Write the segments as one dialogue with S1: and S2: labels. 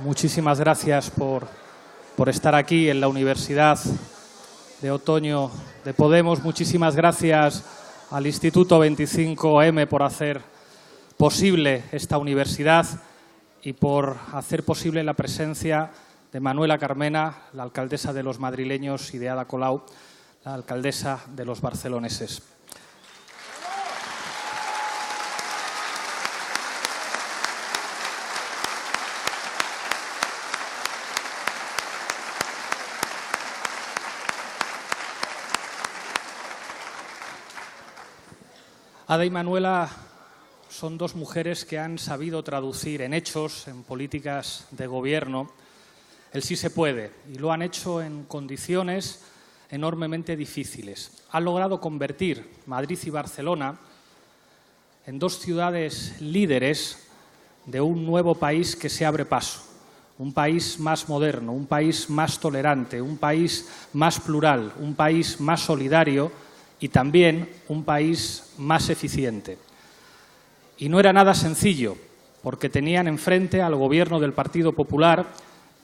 S1: muchísimas gracias por estar aquí en la Universidad de Otoño de Podemos. Muchísimas gracias al Instituto 25M por hacer posible esta universidad y por hacer posible la presencia de Manuela Carmena, la alcaldesa de los madrileños, y de Ada Colau, la alcaldesa de los barceloneses. Ada y Manuela son dos mujeres que han sabido traducir en hechos, en políticas de gobierno, el sí se puede, y lo han hecho en condiciones enormemente difíciles. Han logrado convertir Madrid y Barcelona en dos ciudades líderes de un nuevo país que se abre paso, un país más moderno, un país más tolerante, un país más plural, un país más solidario y también un país más eficiente. Y no era nada sencillo, porque tenían enfrente al gobierno del Partido Popular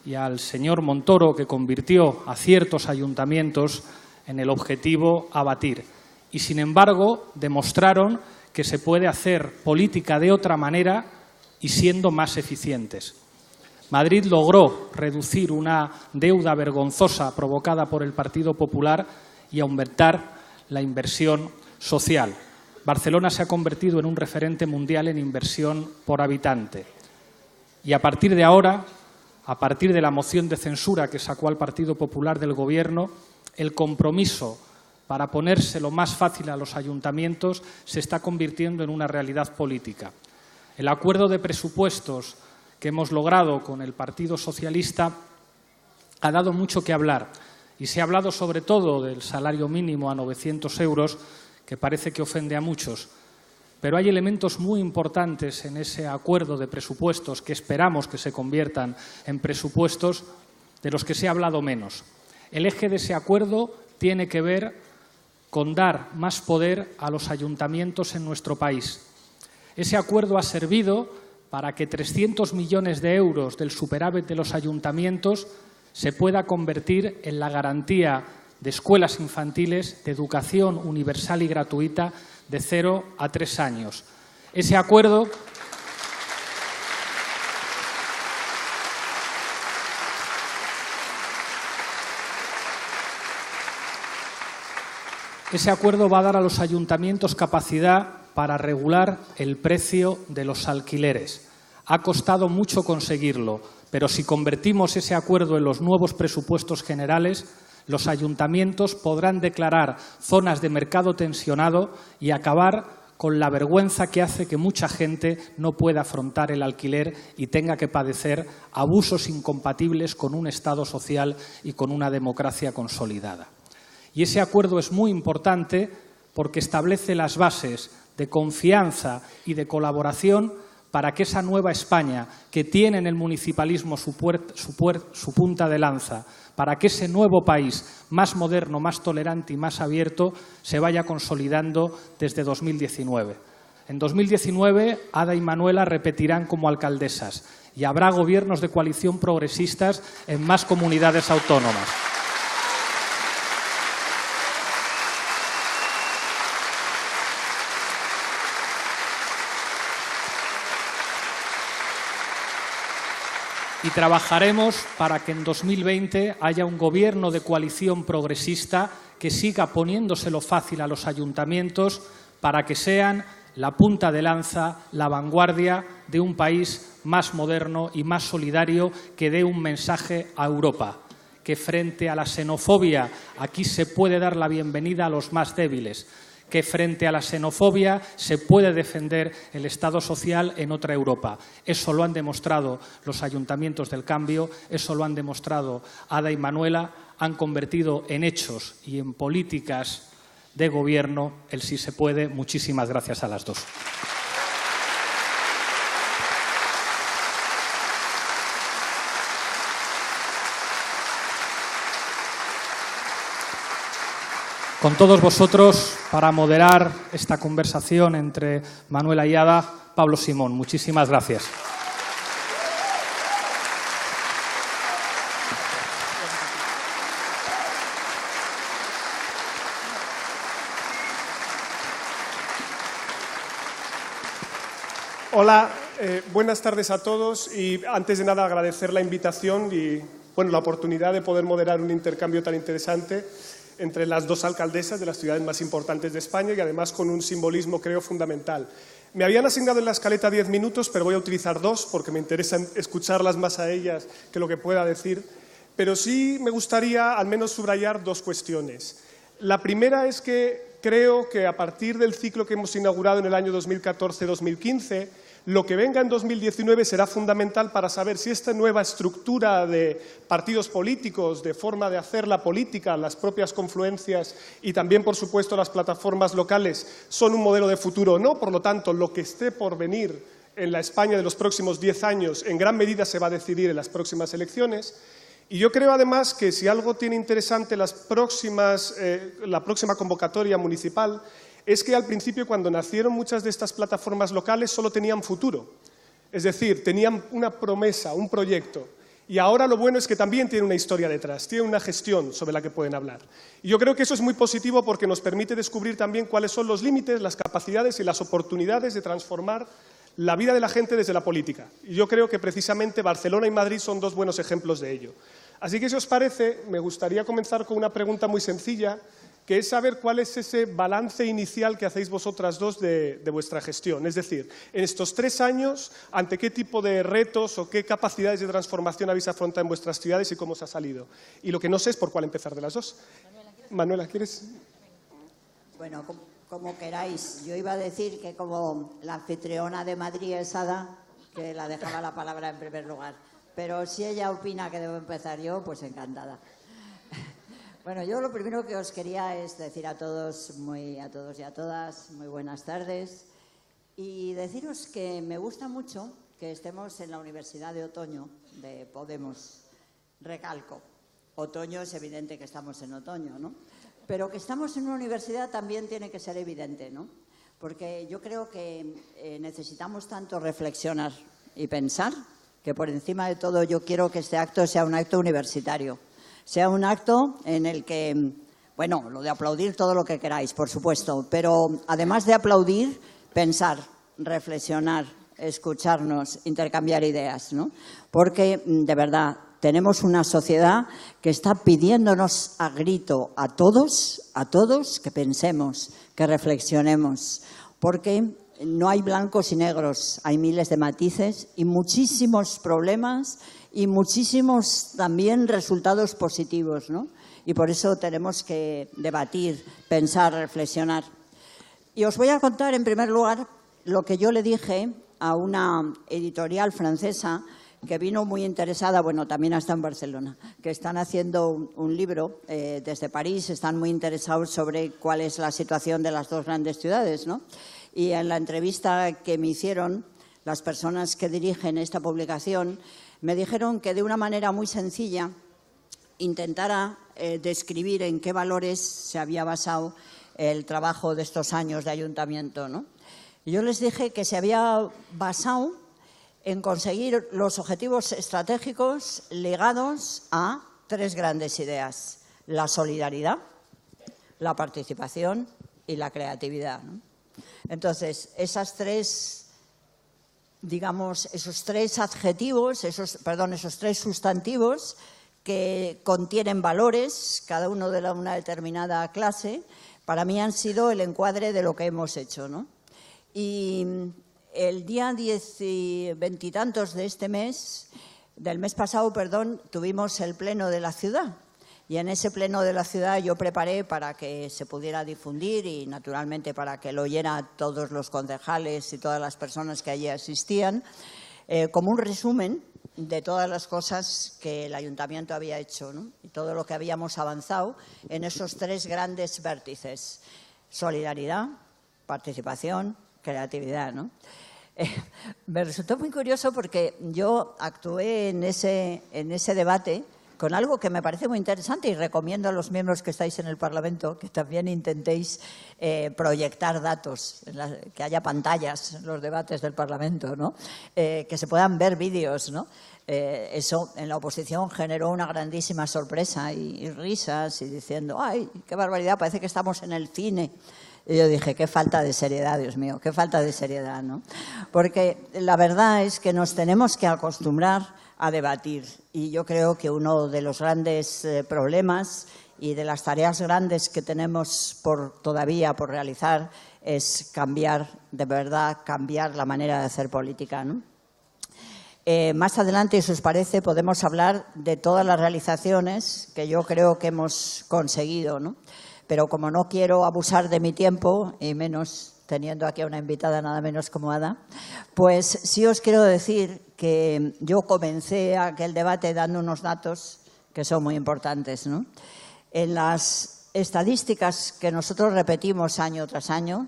S1: y al señor Montoro, que convirtió a ciertos ayuntamientos en el objetivo a batir. Y, sin embargo, demostraron que se puede hacer política de otra manera y siendo más eficientes. Madrid logró reducir una deuda vergonzosa provocada por el Partido Popular y aumentar la inversión social. Barcelona se ha convertido en un referente mundial en inversión por habitante. Y a partir de ahora, a partir de la moción de censura que sacó al Partido Popular del Gobierno, el compromiso para ponérselo más fácil a los ayuntamientos se está convirtiendo en una realidad política. El acuerdo de presupuestos que hemos logrado con el Partido Socialista ha dado mucho que hablar. Y se ha hablado sobre todo del salario mínimo a 900 euros, que parece que ofende a muchos. Pero hay elementos muy importantes en ese acuerdo de presupuestos que esperamos que se conviertan en presupuestos, de los que se ha hablado menos. El eje de ese acuerdo tiene que ver con dar más poder a los ayuntamientos en nuestro país. Ese acuerdo ha servido para que 300 millones de euros del superávit de los ayuntamientos se pueda convertir en la garantía de escuelas infantiles de educación universal y gratuita de 0 a 3 años. Ese acuerdo va a dar a los ayuntamientos capacidad para regular el precio de los alquileres. Ha costado mucho conseguirlo, pero si convertimos ese acuerdo en los nuevos presupuestos generales, los ayuntamientos podrán declarar zonas de mercado tensionado y acabar con la vergüenza que hace que mucha gente no pueda afrontar el alquiler y tenga que padecer abusos incompatibles con un Estado social y con una democracia consolidada. Y ese acuerdo es muy importante porque establece las bases de confianza y de colaboración para que esa nueva España, que tiene en el municipalismo su punta de lanza, para que ese nuevo país más moderno, más tolerante y más abierto se vaya consolidando desde 2019. En 2019, Ada y Manuela repetirán como alcaldesas y habrá gobiernos de coalición progresistas en más comunidades autónomas. Y trabajaremos para que en 2020 haya un gobierno de coalición progresista que siga poniéndoselo fácil a los ayuntamientos para que sean la punta de lanza, la vanguardia de un país más moderno y más solidario que dé un mensaje a Europa, que frente a la xenofobia aquí se puede dar la bienvenida a los más débiles, que frente a la xenofobia se puede defender el Estado social en otra Europa. Eso lo han demostrado los ayuntamientos del cambio, eso lo han demostrado Ada y Manuela, han convertido en hechos y en políticas de gobierno el sí se puede. Muchísimas gracias a las dos. Con todos vosotros, para moderar esta conversación entre Manuela y Ada, Pablo Simón. Muchísimas gracias.
S2: Hola, buenas tardes a todos y antes de nada agradecer la invitación y la oportunidad de poder moderar un intercambio tan interesante entre las dos alcaldesas de las ciudades más importantes de España y además con un simbolismo, creo, fundamental. Me habían asignado en la escaleta 10 minutos, pero voy a utilizar 2 porque me interesa escucharlas más a ellas que lo que pueda decir. Pero sí me gustaría al menos subrayar 2 cuestiones. La primera es que creo que a partir del ciclo que hemos inaugurado en el año 2014-2015, lo que venga en 2019 será fundamental para saber si esta nueva estructura de partidos políticos, de forma de hacer la política, las propias confluencias y también, por supuesto, las plataformas locales son un modelo de futuro o no. Por lo tanto, lo que esté por venir en la España de los próximos 10 años en gran medida se va a decidir en las próximas elecciones. Y yo creo, además, que si algo tiene interesante la próxima convocatoria municipal es que al principio, cuando nacieron muchas de estas plataformas locales, solo tenían futuro. Es decir, tenían una promesa, un proyecto. Y ahora lo bueno es que también tienen una historia detrás, tienen una gestión sobre la que pueden hablar. Y yo creo que eso es muy positivo porque nos permite descubrir también cuáles son los límites, las capacidades y las oportunidades de transformar la vida de la gente desde la política. Y yo creo que precisamente Barcelona y Madrid son 2 buenos ejemplos de ello. Así que, si os parece, me gustaría comenzar con una pregunta muy sencilla, que es saber cuál es ese balance inicial que hacéis vosotras 2 de vuestra gestión. Es decir, en estos 3 años, ¿ante qué tipo de retos o qué capacidades de transformación habéis afrontado en vuestras ciudades y cómo os ha salido? Y lo que no sé es por cuál empezar de las 2. Manuela, ¿quieres?
S3: Bueno, como queráis. Yo iba a decir que como la anfitriona de Madrid es Ada, que la dejaba la palabra en primer lugar. Pero si ella opina que debo empezar yo, pues encantada. Bueno, yo lo primero que os quería es decir a todos y a todas muy buenas tardes y deciros que me gusta mucho que estemos en la Universidad de Otoño de Podemos. Recalco, otoño es evidente que estamos en otoño, ¿no? Pero que estamos en una universidad también tiene que ser evidente, ¿no? Porque yo creo que necesitamos tanto reflexionar y pensar que por encima de todo yo quiero que este acto sea un acto universitario. Sea un acto en el que, bueno, lo de aplaudir todo lo que queráis, por supuesto, pero además de aplaudir, pensar, reflexionar, escucharnos, intercambiar ideas, ¿no? Porque, de verdad, tenemos una sociedad que está pidiéndonos a grito a todos, que pensemos, que reflexionemos, porque no hay blancos y negros, hay miles de matices y muchísimos problemas y muchísimos también resultados positivos, ¿no? Y por eso tenemos que debatir, pensar, reflexionar. Y os voy a contar, en primer lugar, lo que yo le dije a una editorial francesa que vino muy interesada, bueno, también está en Barcelona, que están haciendo un libro desde París, están muy interesados sobre cuál es la situación de las 2 grandes ciudades, ¿no? Y en la entrevista que me hicieron las personas que dirigen esta publicación, me dijeron que de una manera muy sencilla intentara describir en qué valores se había basado el trabajo de estos años de ayuntamiento, ¿no? Y yo les dije que se había basado en conseguir los objetivos estratégicos ligados a 3 grandes ideas: la solidaridad, la participación y la creatividad, ¿no? Entonces, esos 3 adjetivos, esos 3 sustantivos que contienen valores, cada uno de una determinada clase, para mí han sido el encuadre de lo que hemos hecho, ¿no? Y el día 10 y 20 y tantos de del mes pasado, tuvimos el pleno de la ciudad. Y en ese pleno de la ciudad yo preparé para que se pudiera difundir y, naturalmente, para que lo oyeran todos los concejales y todas las personas que allí asistían, como un resumen de todas las cosas que el ayuntamiento había hecho, ¿no? Y todo lo que habíamos avanzado en esos 3 grandes vértices: solidaridad, participación, creatividad, ¿no? Me resultó muy curioso porque yo actué en ese debate con algo que me parece muy interesante y recomiendo a los miembros que estáis en el Parlamento que también intentéis proyectar datos, que haya pantallas en los debates del Parlamento, ¿no? Que se puedan ver vídeos, ¿no? Eso en la oposición generó una grandísima sorpresa y risas y diciendo, ¡ay, qué barbaridad! Parece que estamos en el cine. Y yo dije, qué falta de seriedad, Dios mío, qué falta de seriedad, ¿no? Porque la verdad es que nos tenemos que acostumbrar a debatir. Y yo creo que uno de los grandes problemas y de las tareas grandes que tenemos todavía por realizar es cambiar, de verdad, cambiar la manera de hacer política, ¿no? Más adelante, si os parece, podemos hablar de todas las realizaciones que yo creo que hemos conseguido, ¿no? Pero como no quiero abusar de mi tiempo, y menos teniendo aquí a una invitada nada menos como Ada, pues sí os quiero decir que yo comencé aquel debate dando unos datos que son muy importantes, ¿no? En las estadísticas que nosotros repetimos año tras año,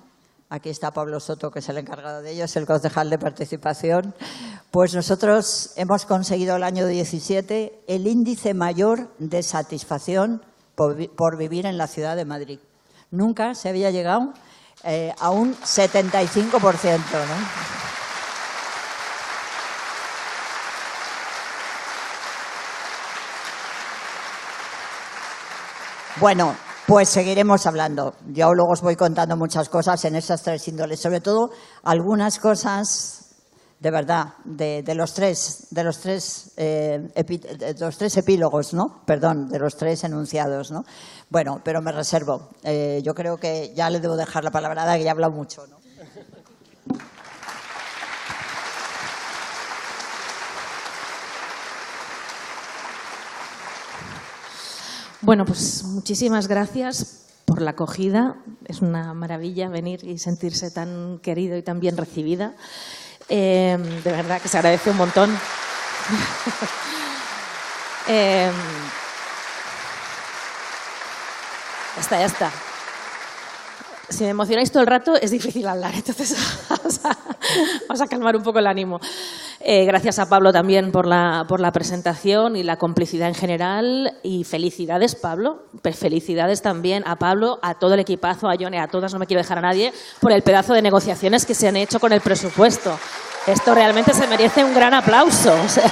S3: aquí está Pablo Soto, que es el encargado de ello, es el concejal de participación, pues nosotros hemos conseguido el año 17 el índice mayor de satisfacción por vivir en la ciudad de Madrid. Nunca se había llegado a un 75%, ¿no? Bueno, pues seguiremos hablando. Yo luego os voy contando muchas cosas en esas tres índoles, sobre todo algunas cosas de verdad, de los tres epílogos, ¿no? Perdón, de los tres enunciados, ¿no? Bueno, pero me reservo. Yo creo que ya le debo dejar la palabra a Ada, que ya ha hablado mucho, ¿no?
S4: Bueno, pues muchísimas gracias por la acogida. Es una maravilla venir y sentirse tan querido y tan bien recibida. De verdad que se agradece un montón. Ya está, ya está. Si me emocionáis todo el rato es difícil hablar, entonces vamos a calmar un poco el ánimo. Gracias a Pablo también por la presentación y la complicidad en general. Y felicidades, Pablo. Felicidades también a Pablo, a todo el equipazo, a Yone, a todas, no me quiero dejar a nadie, por el pedazo de negociaciones que se han hecho con el presupuesto. Esto realmente se merece un gran aplauso. O sea,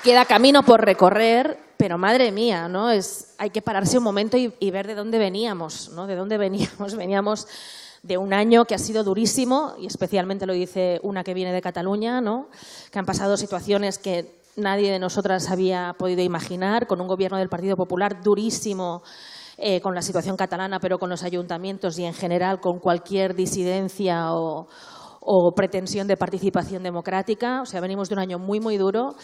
S4: queda camino por recorrer, pero madre mía, ¿no? Hay que pararse un momento y ver de dónde veníamos, ¿no? De dónde veníamos. Veníamos de un año que ha sido durísimo, y especialmente lo dice una que viene de Cataluña, ¿no? Que han pasado situaciones que nadie de nosotras había podido imaginar, con un gobierno del Partido Popular durísimo, con la situación catalana, pero con los ayuntamientos y en general con cualquier disidencia o pretensión de participación democrática. O sea, venimos de un año muy, muy duro.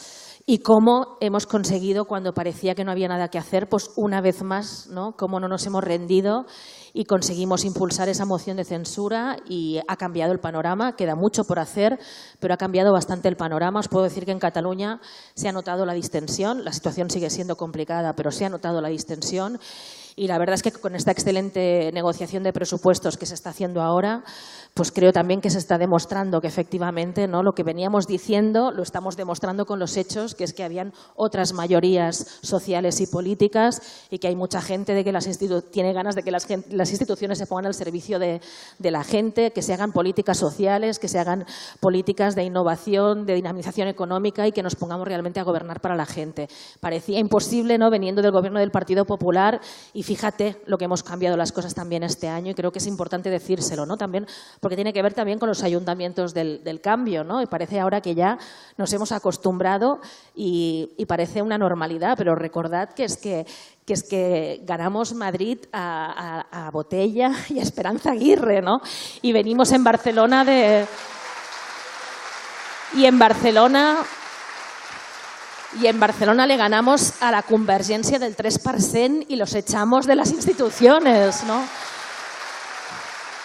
S4: Y cómo hemos conseguido, cuando parecía que no había nada que hacer, pues una vez más, ¿no? Cómo no nos hemos rendido y conseguimos impulsar esa moción de censura, y ha cambiado el panorama. Queda mucho por hacer, pero ha cambiado bastante el panorama. Os puedo decir que en Cataluña se ha notado la distensión. La situación sigue siendo complicada, pero se ha notado la distensión. Y la verdad es que con esta excelente negociación de presupuestos que se está haciendo ahora, pues creo también que se está demostrando que efectivamente, ¿no? Lo que veníamos diciendo lo estamos demostrando con los hechos, que es que habían otras mayorías sociales y políticas, y que hay mucha gente de que tiene ganas de que las instituciones se pongan al servicio de la gente, que se hagan políticas sociales, que se hagan políticas de innovación, de dinamización económica, y que nos pongamos realmente a gobernar para la gente. Parecía imposible, ¿no? Veniendo del gobierno del Partido Popular, y fíjate lo que hemos cambiado las cosas también este año, y creo que es importante decírselo, ¿no? También porque tiene que ver también con los ayuntamientos del cambio, ¿no? Y parece ahora que ya nos hemos acostumbrado y parece una normalidad, pero recordad que es que ganamos Madrid a Botella y a Esperanza Aguirre, ¿no? Y venimos en Barcelona Y en Barcelona le ganamos a la Convergència del 3% y los echamos de las instituciones, ¿no?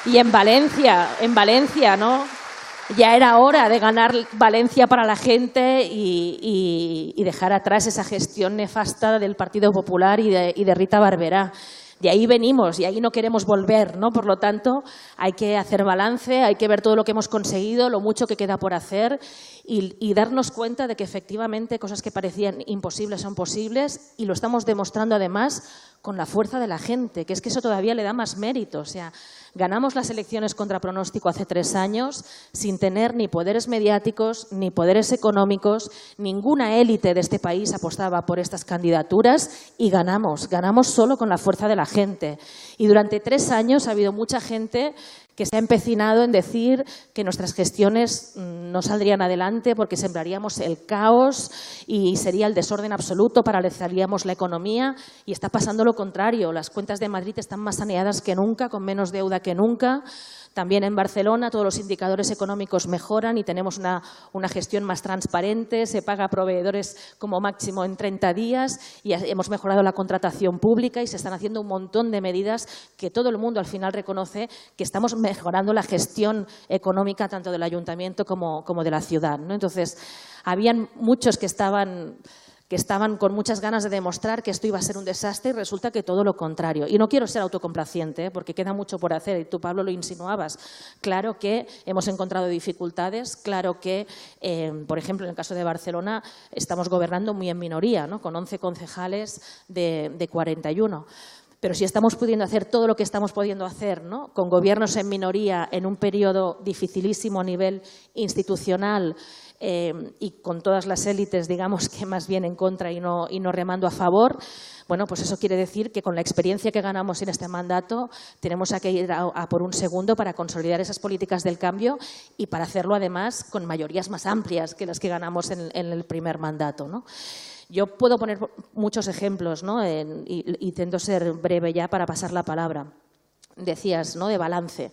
S4: Y en Valencia, ¿no? Ya era hora de ganar Valencia para la gente y dejar atrás esa gestión nefasta del Partido Popular y de Rita Barberá. De ahí venimos y ahí no queremos volver, ¿no? Por lo tanto, hay que hacer balance, hay que ver todo lo que hemos conseguido, lo mucho que queda por hacer, y darnos cuenta de que efectivamente cosas que parecían imposibles son posibles, y lo estamos demostrando además con la fuerza de la gente, que es que eso todavía le da más mérito. O sea, ganamos las elecciones contra pronóstico hace 3 años sin tener ni poderes mediáticos, ni poderes económicos, ninguna élite de este país apostaba por estas candidaturas y ganamos solo con la fuerza de la gente. Y durante 3 años ha habido mucha gente que se ha empecinado en decir que nuestras gestiones no saldrían adelante porque sembraríamos el caos y sería el desorden absoluto, paralizaríamos la economía, y está pasando lo contrario. Las cuentas de Madrid están más saneadas que nunca, con menos deuda que nunca. También en Barcelona todos los indicadores económicos mejoran y tenemos una gestión más transparente, se paga a proveedores como máximo en 30 días y hemos mejorado la contratación pública y se están haciendo un montón de medidas que todo el mundo al final reconoce que estamos mejorando la gestión económica tanto del ayuntamiento como de la ciudad, ¿no? Entonces, habían muchos que estaban con muchas ganas de demostrar que esto iba a ser un desastre y resulta que todo lo contrario. Y no quiero ser autocomplaciente, porque queda mucho por hacer, y tú, Pablo, lo insinuabas. Claro que hemos encontrado dificultades, claro que, por ejemplo, en el caso de Barcelona, estamos gobernando muy en minoría, ¿no? Con 11 concejales de 41. Pero si estamos pudiendo hacer todo lo que estamos pudiendo hacer, ¿no? Con gobiernos en minoría, en un periodo dificilísimo a nivel institucional, y con todas las élites, digamos, que más bien en contra y no remando a favor, bueno, pues eso quiere decir que con la experiencia que ganamos en este mandato tenemos que ir a por un segundo para consolidar esas políticas del cambio y para hacerlo además con mayorías más amplias que las que ganamos en el primer mandato, ¿no? Yo puedo poner muchos ejemplos, ¿no? Y intento ser breve ya para pasar la palabra. Decías, ¿no?, de balance.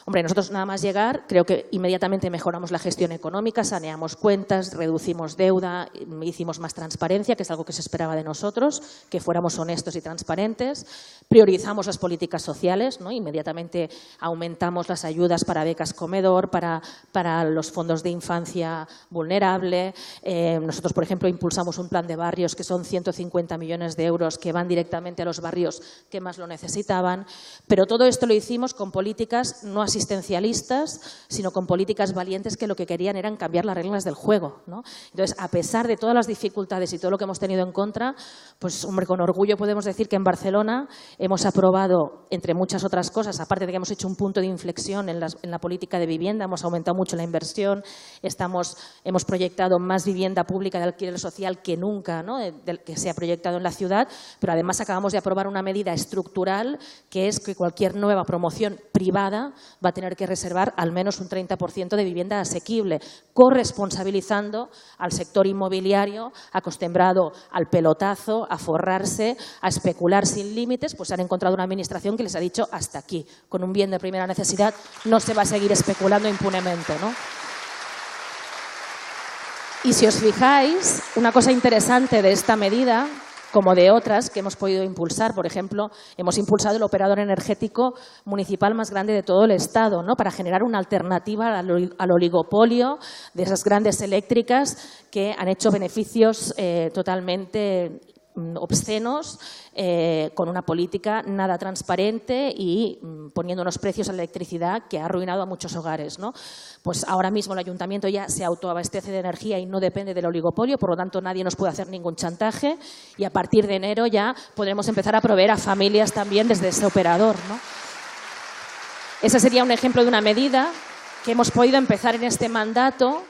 S4: Hombre, nosotros nada más llegar, creo que inmediatamente mejoramos la gestión económica, saneamos cuentas, reducimos deuda, hicimos más transparencia, que es algo que se esperaba de nosotros, que fuéramos honestos y transparentes. Priorizamos las políticas sociales, ¿no? Inmediatamente aumentamos las ayudas para becas comedor, para los fondos de infancia vulnerable. Nosotros, por ejemplo, impulsamos un plan de barrios que son 150 millones de euros que van directamente a los barrios que más lo necesitaban. Pero todo esto lo hicimos con políticas no asistencialistas, sino con políticas valientes que lo que querían eran cambiar las reglas del juego, ¿no? Entonces, a pesar de todas las dificultades y todo lo que hemos tenido en contra, pues, hombre, con orgullo podemos decir que en Barcelona hemos aprobado, entre muchas otras cosas, aparte de que hemos hecho un punto de inflexión en la política de vivienda, hemos aumentado mucho la inversión, hemos proyectado más vivienda pública de alquiler social que nunca, ¿no?, que se ha proyectado en la ciudad, pero además acabamos de aprobar una medida estructural que es que cualquier nueva promoción privada va a tener que reservar al menos un 30% de vivienda asequible, corresponsabilizando al sector inmobiliario acostumbrado al pelotazo, a forrarse, a especular sin límites. Pues han encontrado una administración que les ha dicho hasta aquí. Con un bien de primera necesidad no se va a seguir especulando impunemente, ¿no? Y si os fijáis, una cosa interesante de esta medida, como de otras que hemos podido impulsar, por ejemplo, hemos impulsado el operador energético municipal más grande de todo el Estado, ¿no?, para generar una alternativa al oligopolio de esas grandes eléctricas que han hecho beneficios totalmente obscenos, con una política nada transparente y poniendo unos precios a la electricidad que ha arruinado a muchos hogares, ¿no? Pues ahora mismo el ayuntamiento ya se autoabastece de energía y no depende del oligopolio, por lo tanto nadie nos puede hacer ningún chantaje y a partir de enero ya podremos empezar a proveer a familias también desde ese operador, ¿no? Ese sería un ejemplo de una medida que hemos podido empezar en este mandato,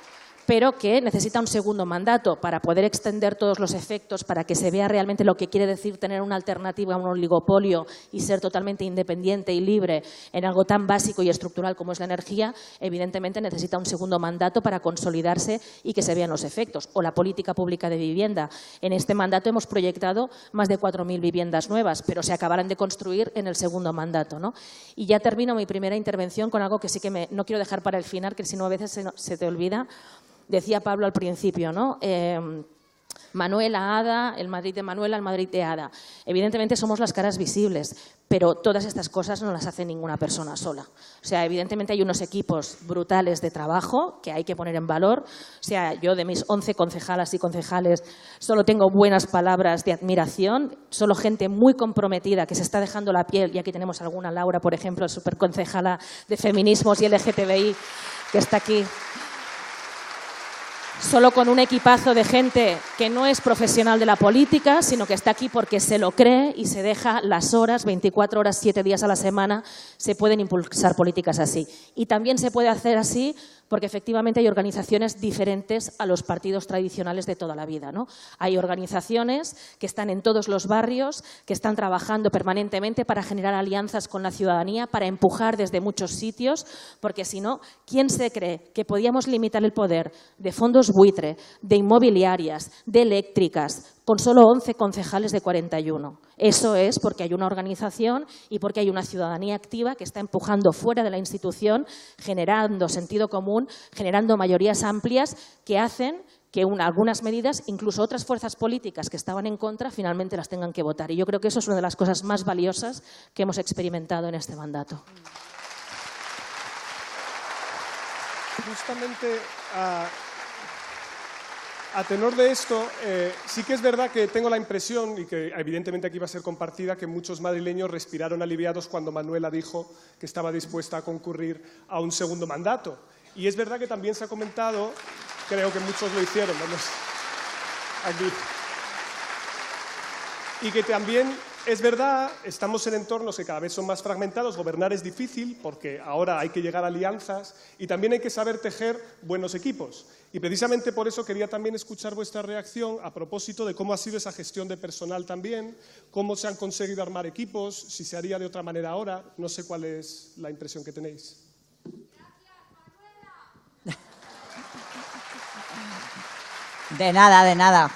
S4: pero que necesita un segundo mandato para poder extender todos los efectos, para que se vea realmente lo que quiere decir tener una alternativa a un oligopolio y ser totalmente independiente y libre en algo tan básico y estructural como es la energía. Evidentemente necesita un segundo mandato para consolidarse y que se vean los efectos. O la política pública de vivienda. En este mandato hemos proyectado más de 4.000 viviendas nuevas, pero se acabarán de construir en el segundo mandato, ¿no? Y ya termino mi primera intervención con algo que sí que no quiero dejar para el final, que si no a veces se te olvida. Decía Pablo al principio, ¿no? Manuela, Ada, el Madrid de Manuela, el Madrid de Ada. Evidentemente somos las caras visibles, pero todas estas cosas no las hace ninguna persona sola. O sea, evidentemente hay unos equipos brutales de trabajo que hay que poner en valor. O sea, yo de mis 11 concejalas y concejales solo tengo buenas palabras de admiración, solo gente muy comprometida que se está dejando la piel, y aquí tenemos alguna, Laura, por ejemplo, superconcejala de feminismos y LGTBI, que está aquí. solo con un equipazo de gente que no es profesional de la política, sino que está aquí porque se lo cree y se deja las horas, 24 horas, 7 días a la semana, se pueden impulsar políticas así. Y también se puede hacer así porque efectivamente hay organizaciones diferentes a los partidos tradicionales de toda la vida, ¿no? Hay organizaciones que están en todos los barrios, que están trabajando permanentemente para generar alianzas con la ciudadanía, para empujar desde muchos sitios, porque si no, ¿quién se cree que podíamos limitar el poder de fondos buitre, de inmobiliarias, de eléctricas, con solo 11 concejales de 41? Eso es porque hay una organización y porque hay una ciudadanía activa que está empujando fuera de la institución, generando sentido común, generando mayorías amplias que hacen que algunas medidas, incluso otras fuerzas políticas que estaban en contra, finalmente las tengan que votar. Y yo creo que eso es una de las cosas más valiosas que hemos experimentado en este mandato.
S2: Justamente a tenor de esto, sí que es verdad que tengo la impresión, y que evidentemente aquí va a ser compartida, que muchos madrileños respiraron aliviados cuando Manuela dijo que estaba dispuesta a concurrir a un segundo mandato. Y es verdad que también se ha comentado, creo que muchos lo hicieron, vamos, aquí, y que también es verdad, estamos en entornos que cada vez son más fragmentados, gobernar es difícil porque ahora hay que llegar a alianzas y también hay que saber tejer buenos equipos. Y precisamente por eso quería también escuchar vuestra reacción a propósito de cómo ha sido esa gestión de personal también, cómo se han conseguido armar equipos, si se haría de otra manera ahora, no sé cuál es la impresión que tenéis.
S3: De nada, de nada.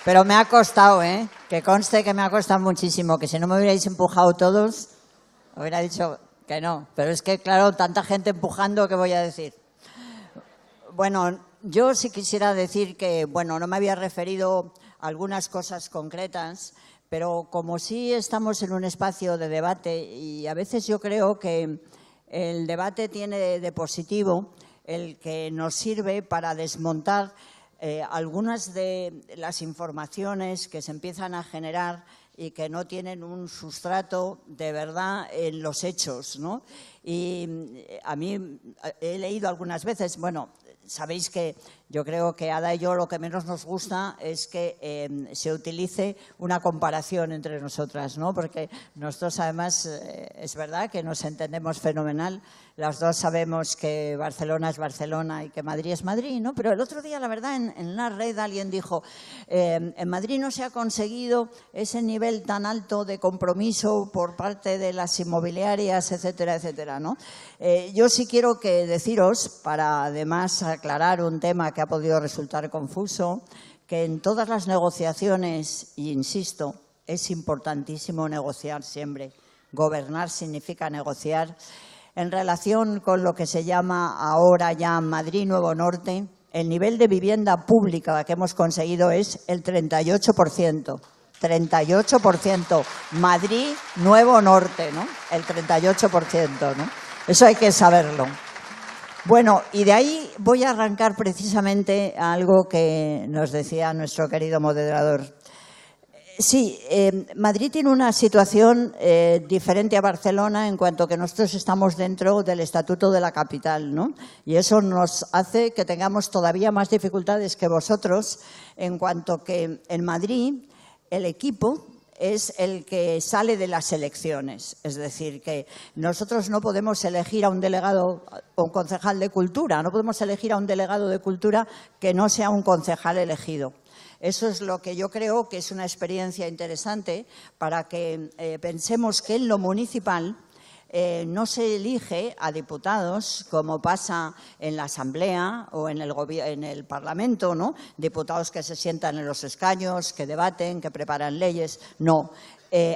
S3: Pero me ha costado, ¿eh? Que conste que me ha costado muchísimo, que si no me hubierais empujado todos, hubiera dicho que no. Pero es que, claro, tanta gente empujando, ¿qué voy a decir? Bueno, yo sí quisiera decir que, bueno, no me había referido a algunas cosas concretas, pero como sí estamos en un espacio de debate y a veces yo creo que el debate tiene de positivo el que nos sirve para desmontar algunas de las informaciones que se empiezan a generar y que no tienen un sustrato de verdad en los hechos, ¿no? Y a mí he leído algunas veces, bueno, sabéis que yo creo que Ada y yo lo que menos nos gusta es que se utilice una comparación entre nosotras, ¿no? Porque nosotros además es verdad que nos entendemos fenomenal. Las dos sabemos que Barcelona es Barcelona y que Madrid es Madrid, ¿no? Pero el otro día, la verdad, en una red alguien dijo en Madrid no se ha conseguido ese nivel tan alto de compromiso por parte de las inmobiliarias, etcétera, etcétera, ¿no? Yo sí quiero deciros, para además aclarar un tema que ha podido resultar confuso, que en todas las negociaciones, y insisto, es importantísimo negociar siempre. Gobernar significa negociar. En relación con lo que se llama ahora ya Madrid Nuevo Norte, el nivel de vivienda pública que hemos conseguido es el 38%. 38%. Madrid Nuevo Norte, ¿no? El 38%, ¿no? Eso hay que saberlo. Bueno, y de ahí voy a arrancar precisamente a algo que nos decía nuestro querido moderador. Sí, Madrid tiene una situación diferente a Barcelona en cuanto que nosotros estamos dentro del Estatuto de la Capital, ¿no? Y eso nos hace que tengamos todavía más dificultades que vosotros en cuanto que en Madrid el equipo es el que sale de las elecciones. Es decir, que nosotros no podemos elegir a un delegado o un concejal de cultura, no podemos elegir a un delegado de cultura que no sea un concejal elegido. Eso es lo que yo creo que es una experiencia interesante para que pensemos que en lo municipal no se elige a diputados como pasa en la Asamblea o en el Parlamento, ¿no? Diputados que se sientan en los escaños, que debaten, que preparan leyes. No,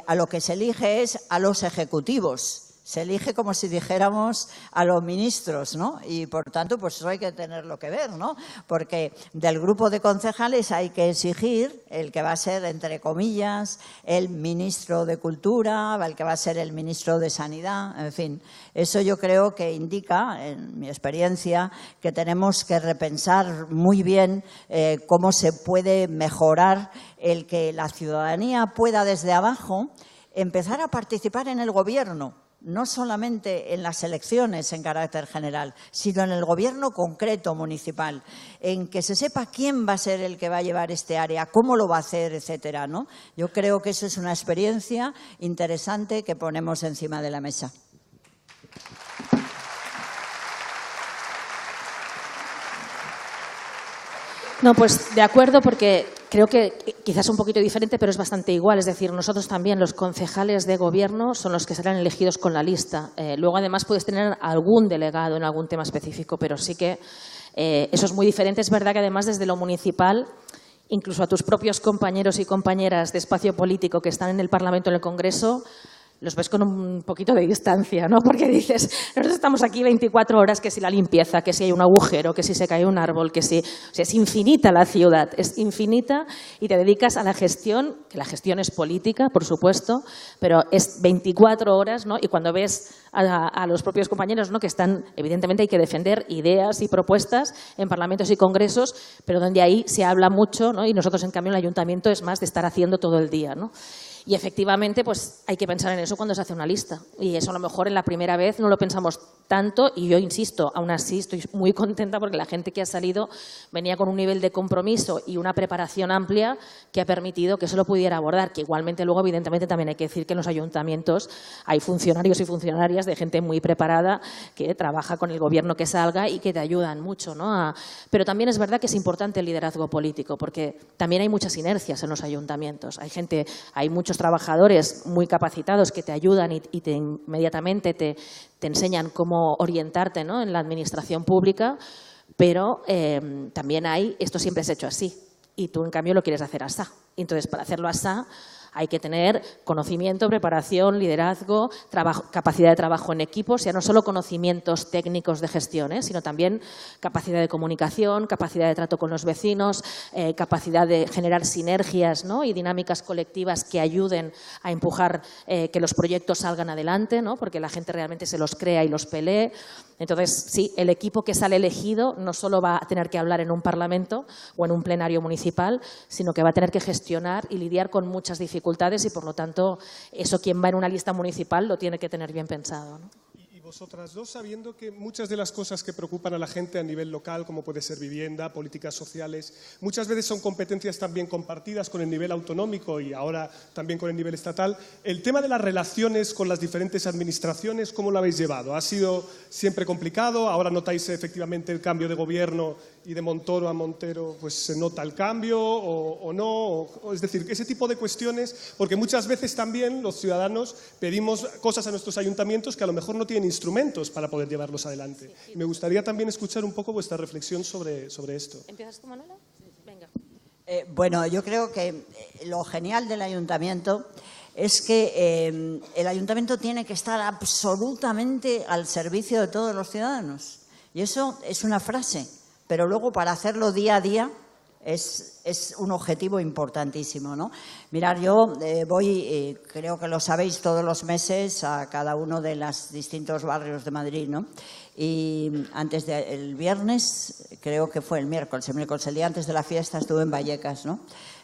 S3: a lo que se elige es a los ejecutivos. Se elige como si dijéramos a los ministros, ¿no? Y por tanto, pues eso hay que tenerlo que ver, ¿no? Porque del grupo de concejales hay que exigir el que va a ser, entre comillas, el ministro de Cultura, el que va a ser el ministro de Sanidad, en fin. Eso yo creo que indica, en mi experiencia, que tenemos que repensar muy bien cómo se puede mejorar el que la ciudadanía pueda desde abajo empezar a participar en el gobierno. no solamente en las elecciones en carácter general, sino en el gobierno concreto municipal, en que se sepa quién va a ser el que va a llevar este área, cómo lo va a hacer, etcétera, ¿no? Yo creo que eso es una experiencia interesante que ponemos encima de la mesa.
S4: No, pues de acuerdo, porque creo que quizás un poquito diferente, pero es bastante igual. Es decir, nosotros también, los concejales de gobierno, son los que serán elegidos con la lista. Luego, además, puedes tener algún delegado en algún tema específico, pero sí que eso es muy diferente. Es verdad que, además, desde lo municipal, incluso a tus propios compañeros y compañeras de espacio político que están en el Parlamento, en el Congreso, los ves con un poquito de distancia, ¿no? Porque dices, nosotros estamos aquí 24 horas, que si la limpieza, que si hay un agujero, que si se cae un árbol, que si... O sea, es infinita la ciudad, es infinita, y te dedicas a la gestión, que la gestión es política, por supuesto, pero es 24 horas, ¿no? Y cuando ves a los propios compañeros, ¿no?, que están, evidentemente hay que defender ideas y propuestas en parlamentos y congresos, pero donde ahí se habla mucho, ¿no? Y nosotros, en cambio, en el ayuntamiento es más de estar haciendo todo el día, ¿no? Y efectivamente, pues hay que pensar en eso cuando se hace una lista. Y eso a lo mejor en la primera vez no lo pensamos tanto, y yo insisto, aún así estoy muy contenta porque la gente que ha salido venía con un nivel de compromiso y una preparación amplia que ha permitido que eso lo pudiera abordar, que igualmente luego, evidentemente, también hay que decir que en los ayuntamientos hay funcionarios y funcionarias de gente muy preparada que trabaja con el gobierno que salga y que te ayudan mucho, ¿no? Pero también es verdad que es importante el liderazgo político, porque también hay muchas inercias en los ayuntamientos. Hay muchos trabajadores muy capacitados que te ayudan y inmediatamente te enseñan cómo orientarte, ¿no?, en la administración pública, pero también esto siempre es hecho así, y tú, en cambio, lo quieres hacer así. Entonces, para hacerlo así, hay que tener conocimiento, preparación, liderazgo, capacidad de trabajo en equipo, o sea, no solo conocimientos técnicos de gestión, sino también capacidad de comunicación, capacidad de trato con los vecinos, capacidad de generar sinergias, ¿no?, y dinámicas colectivas que ayuden a empujar que los proyectos salgan adelante, ¿no?, porque la gente realmente se los crea y los pelee. Entonces, sí, el equipo que sale elegido no solo va a tener que hablar en un parlamento o en un plenario municipal, sino que va a tener que gestionar y lidiar con muchas dificultades, y, por lo tanto, eso, quien va en una lista municipal lo tiene que tener bien pensado, ¿no?
S2: Y vosotras dos, sabiendo que muchas de las cosas que preocupan a la gente a nivel local, como puede ser vivienda, políticas sociales, muchas veces son competencias también compartidas con el nivel autonómico y ahora también con el nivel estatal, el tema de las relaciones con las diferentes administraciones, ¿cómo lo habéis llevado? ¿Ha sido siempre complicado? ¿Ahora notáis efectivamente el cambio de gobierno y de Montoro a Montero pues se nota el cambio o no? Es decir, ese tipo de cuestiones, porque muchas veces también los ciudadanos pedimos cosas a nuestros ayuntamientos que a lo mejor no tienen instrumentos para poder llevarlos adelante. Me gustaría también escuchar un poco vuestra reflexión sobre esto.
S4: ¿Empiezas tú, Manuela? Venga.
S3: Bueno, yo creo que lo genial del ayuntamiento es que el ayuntamiento tiene que estar absolutamente al servicio de todos los ciudadanos. Y eso es una frase, pero luego para hacerlo día a día es un objetivo importantísimo, ¿no? Mirad, yo voy, creo que lo sabéis, todos los meses a cada uno de los distintos barrios de Madrid, ¿no? Y antes del viernes, creo que fue el miércoles, el día antes de la fiesta, estuve en Vallecas, ¿no?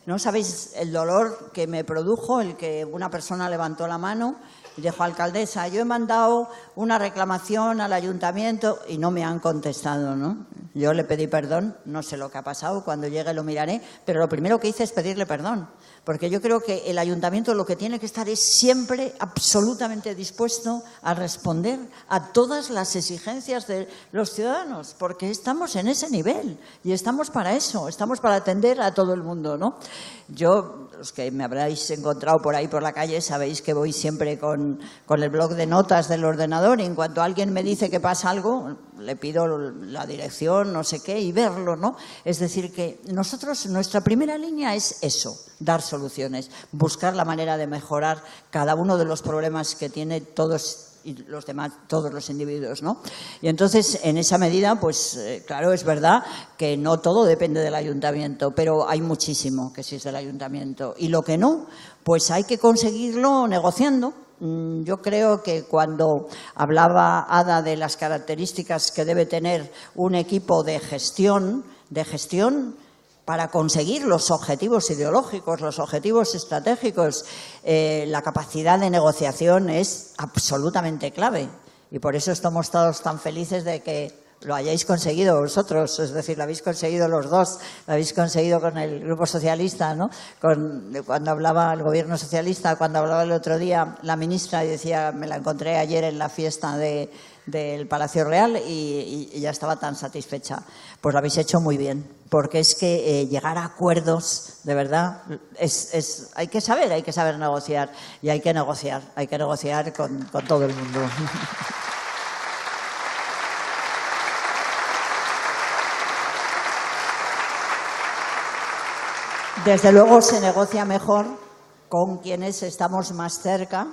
S3: No sabéis el dolor que me produjo el que una persona levantó la mano y dijo: alcaldesa, yo he mandado una reclamación al ayuntamiento y no me han contestado, ¿no? Yo le pedí perdón, no sé lo que ha pasado, cuando llegue lo miraré, pero lo primero que hice es pedirle perdón, porque yo creo que el ayuntamiento lo que tiene que estar es siempre absolutamente dispuesto a responder a todas las exigencias de los ciudadanos, porque estamos en ese nivel y estamos para eso, estamos para atender a todo el mundo, ¿no? Yo, los que me habréis encontrado por ahí por la calle, sabéis que voy siempre con el bloc de notas del ordenador, y en cuanto alguien me dice que pasa algo, le pido la dirección, no sé qué, y verlo, ¿no? Es decir, que nosotros, nuestra primera línea es eso, dar soluciones, buscar la manera de mejorar cada uno de los problemas que tiene todos y los demás, todos los individuos, ¿no? Y entonces, en esa medida, pues claro, es verdad que no todo depende del ayuntamiento, pero hay muchísimo que sí es del ayuntamiento. Y lo que no, pues hay que conseguirlo negociando. Yo creo que cuando hablaba Ada de las características que debe tener un equipo de gestión para conseguir los objetivos ideológicos, los objetivos estratégicos, la capacidad de negociación es absolutamente clave. Y por eso estamos todos tan felices de que lo hayáis conseguido vosotros, es decir, lo habéis conseguido los dos, lo habéis conseguido con el Grupo Socialista, ¿no? Cuando hablaba el Gobierno Socialista, cuando hablaba el otro día la ministra, y decía, me la encontré ayer en la fiesta del Palacio Real y ya estaba tan satisfecha. Pues lo habéis hecho muy bien, porque es que llegar a acuerdos, de verdad, hay que saber negociar, y hay que negociar con todo el mundo. Desde luego se negocia mejor con quienes estamos más cerca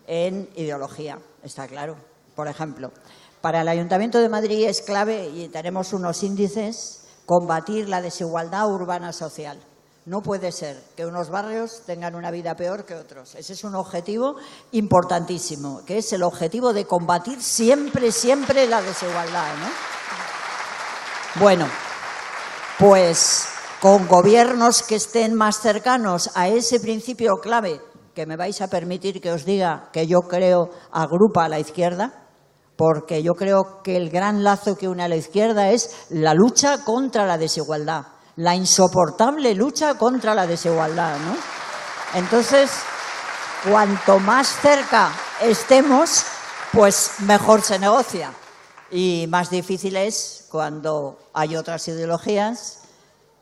S3: en ideología, está claro. Por ejemplo, para el Ayuntamiento de Madrid es clave, y tenemos unos índices, combatir la desigualdad urbana social. No puede ser que unos barrios tengan una vida peor que otros. Ese es un objetivo importantísimo, que es el objetivo de combatir siempre, siempre la desigualdad, ¿no? Bueno, pues con gobiernos que estén más cercanos a ese principio clave, que me vais a permitir que os diga que yo creo agrupa a la izquierda, porque yo creo que el gran lazo que une a la izquierda es la lucha contra la desigualdad, la insoportable lucha contra la desigualdad, ¿no? Entonces, cuanto más cerca estemos, pues mejor se negocia. Y más difícil es cuando hay otras ideologías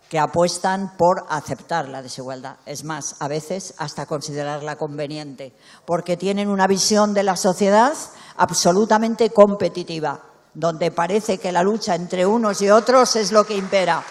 S3: que apuestan por aceptar la desigualdad. Es más, a veces hasta considerarla conveniente, porque tienen una visión de la sociedad absolutamente competitiva, donde parece que la lucha entre unos y otros es lo que impera.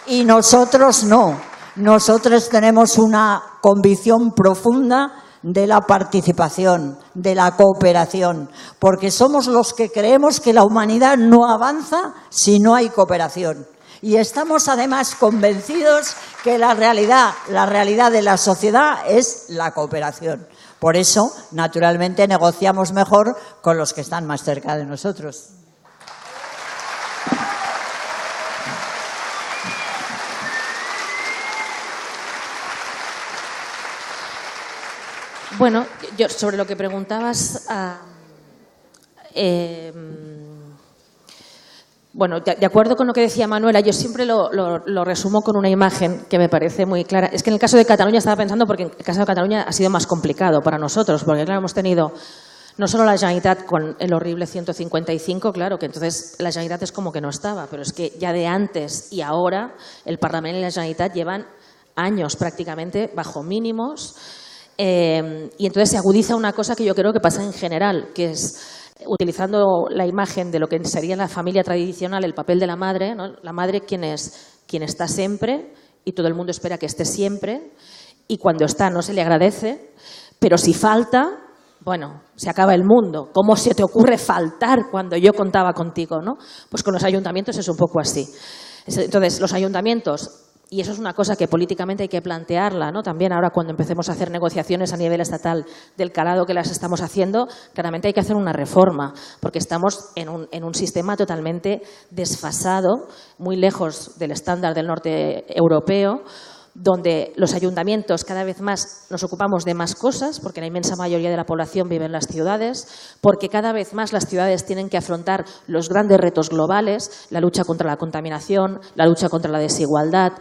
S3: Y nosotros no. Nosotros tenemos una convicción profunda de la participación, de la cooperación, porque somos los que creemos que la humanidad no avanza si no hay cooperación. Y estamos además convencidos que la realidad de la sociedad es la cooperación. Por eso, naturalmente, negociamos mejor con los que están más cerca de nosotros.
S4: Bueno, yo sobre lo que preguntabas, bueno, de acuerdo con lo que decía Manuela, yo siempre lo resumo con una imagen que me parece muy clara. Es que en el caso de Cataluña estaba pensando, porque en el caso de Cataluña ha sido más complicado para nosotros, porque claro, hemos tenido no solo la Generalitat con el horrible 155, claro, que entonces la Generalitat es como que no estaba, pero es que ya de antes y ahora el Parlamento y la Generalitat llevan años prácticamente bajo mínimos, y entonces se agudiza una cosa que yo creo que pasa en general, que es, utilizando la imagen de lo que sería la familia tradicional, el papel de la madre, ¿no? La madre quien está siempre y todo el mundo espera que esté siempre, y cuando está no se le agradece, pero si falta, bueno, se acaba el mundo. ¿Cómo se te ocurre faltar cuando yo contaba contigo, ¿no? Pues con los ayuntamientos es un poco así. Entonces, los ayuntamientos, y eso es una cosa que políticamente hay que plantearla, ¿no? También ahora cuando empecemos a hacer negociaciones a nivel estatal del calado que las estamos haciendo, claramente hay que hacer una reforma, porque estamos en un sistema totalmente desfasado, muy lejos del estándar del norte europeo, donde los ayuntamientos cada vez más nos ocupamos de más cosas, porque la inmensa mayoría de la población vive en las ciudades, porque cada vez más las ciudades tienen que afrontar los grandes retos globales, la lucha contra la contaminación, la lucha contra la desigualdad,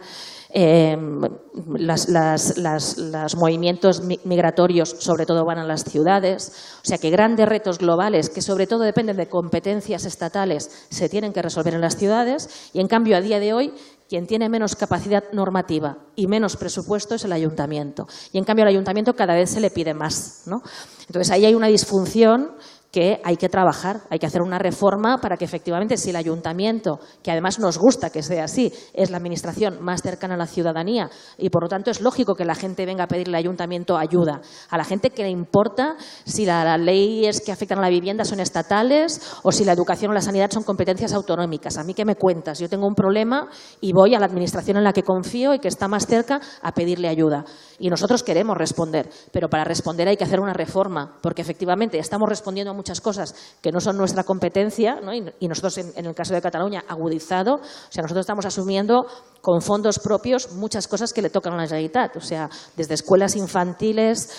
S4: los movimientos migratorios sobre todo van a las ciudades, o sea que grandes retos globales que sobre todo dependen de competencias estatales se tienen que resolver en las ciudades, y en cambio a día de hoy quien tiene menos capacidad normativa y menos presupuesto es el ayuntamiento, y en cambio al ayuntamiento cada vez se le pide más, ¿no? Entonces ahí hay una disfunción que hay que trabajar, hay que hacer una reforma para que efectivamente si el ayuntamiento, que además nos gusta que sea así, es la administración más cercana a la ciudadanía y por lo tanto es lógico que la gente venga a pedirle al ayuntamiento ayuda, a la gente que le importa si las leyes que afectan a la vivienda son estatales o si la educación o la sanidad son competencias autonómicas. A mí ¿qué me cuentas? Yo tengo un problema y voy a la administración en la que confío y que está más cerca a pedirle ayuda. Y nosotros queremos responder, pero para responder hay que hacer una reforma, porque efectivamente estamos respondiendo muchas cosas que no son nuestra competencia, ¿no? Y nosotros, en el caso de Cataluña, agudizado. O sea, nosotros estamos asumiendo con fondos propios muchas cosas que le tocan a la Generalitat. O sea, desde escuelas infantiles,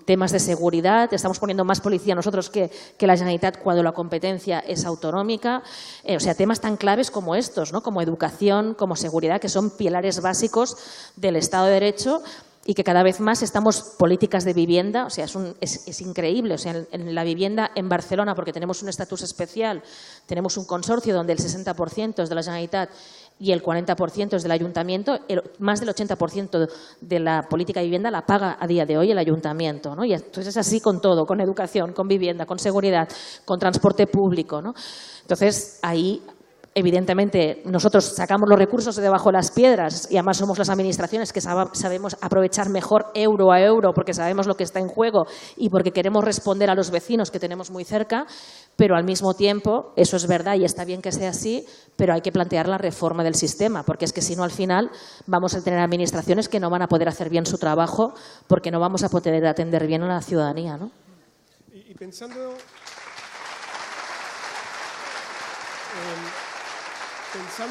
S4: temas de seguridad. Estamos poniendo más policía nosotros que la Generalitat cuando la competencia es autonómica. O sea, temas tan claves como estos, ¿no? Como educación, como seguridad, que son pilares básicos del Estado de Derecho. Y que cada vez más estamos políticas de vivienda, o sea, es increíble. O sea, en la vivienda en Barcelona, porque tenemos un estatus especial, tenemos un consorcio donde el 60% es de la Generalitat y el 40% es del Ayuntamiento, más del 80% de la política de vivienda la paga a día de hoy el Ayuntamiento, ¿no? Y entonces es así con todo, con educación, con vivienda, con seguridad, con transporte público, ¿no? Entonces, ahí, evidentemente, nosotros sacamos los recursos de debajo de las piedras y además somos las administraciones que sabemos aprovechar mejor euro a euro porque sabemos lo que está en juego y porque queremos responder a los vecinos que tenemos muy cerca, pero al mismo tiempo, eso es verdad y está bien que sea así, pero hay que plantear la reforma del sistema, porque es que si no, al final vamos a tener administraciones que no van a poder hacer bien su trabajo porque no vamos a poder atender bien a la ciudadanía, ¿no?
S2: Y pensando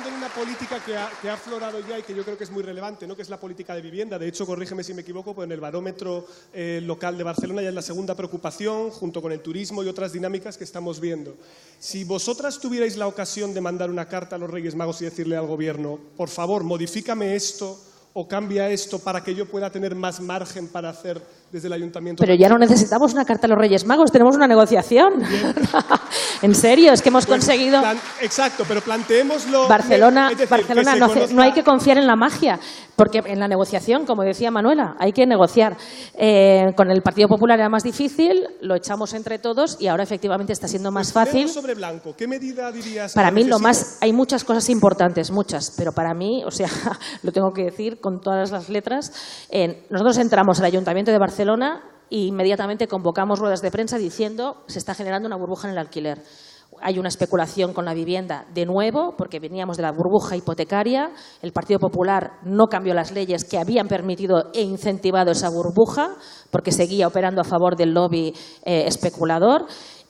S2: en una política que ha aflorado ya y que yo creo que es muy relevante, ¿no? Que es la política de vivienda. De hecho, corrígeme si me equivoco, pero en el barómetro local de Barcelona ya es la segunda preocupación, junto con el turismo y otras dinámicas que estamos viendo. Si vosotras tuvierais la ocasión de mandar una carta a los Reyes Magos y decirle al Gobierno, por favor, modifícame esto o cambia esto para que yo pueda tener más margen para hacer desde el Ayuntamiento.
S4: Pero ya no necesitamos una carta a los Reyes Magos, tenemos una negociación. En serio, es que hemos conseguido...
S2: Exacto, pero planteémoslo...
S4: Barcelona,
S2: es decir,
S4: Barcelona no hay que confiar en la magia, porque en la negociación, como decía Manuela, hay que negociar. Con el Partido Popular era más difícil, lo echamos entre todos y ahora efectivamente está siendo más fácil.
S2: Negro sobre blanco, ¿qué medida dirías?
S4: Para mí hay muchas cosas importantes, muchas, pero para mí, o sea, lo tengo que decir con todas las letras. Nosotros entramos al Ayuntamiento de Barcelona e inmediatamente convocamos ruedas de prensa diciendo se está generando una burbuja en el alquiler. Hay una especulación con la vivienda de nuevo, porque veníamos de la burbuja hipotecaria. El Partido Popular no cambió las leyes que habían permitido e incentivado esa burbuja, porque seguía operando a favor del lobby especulador.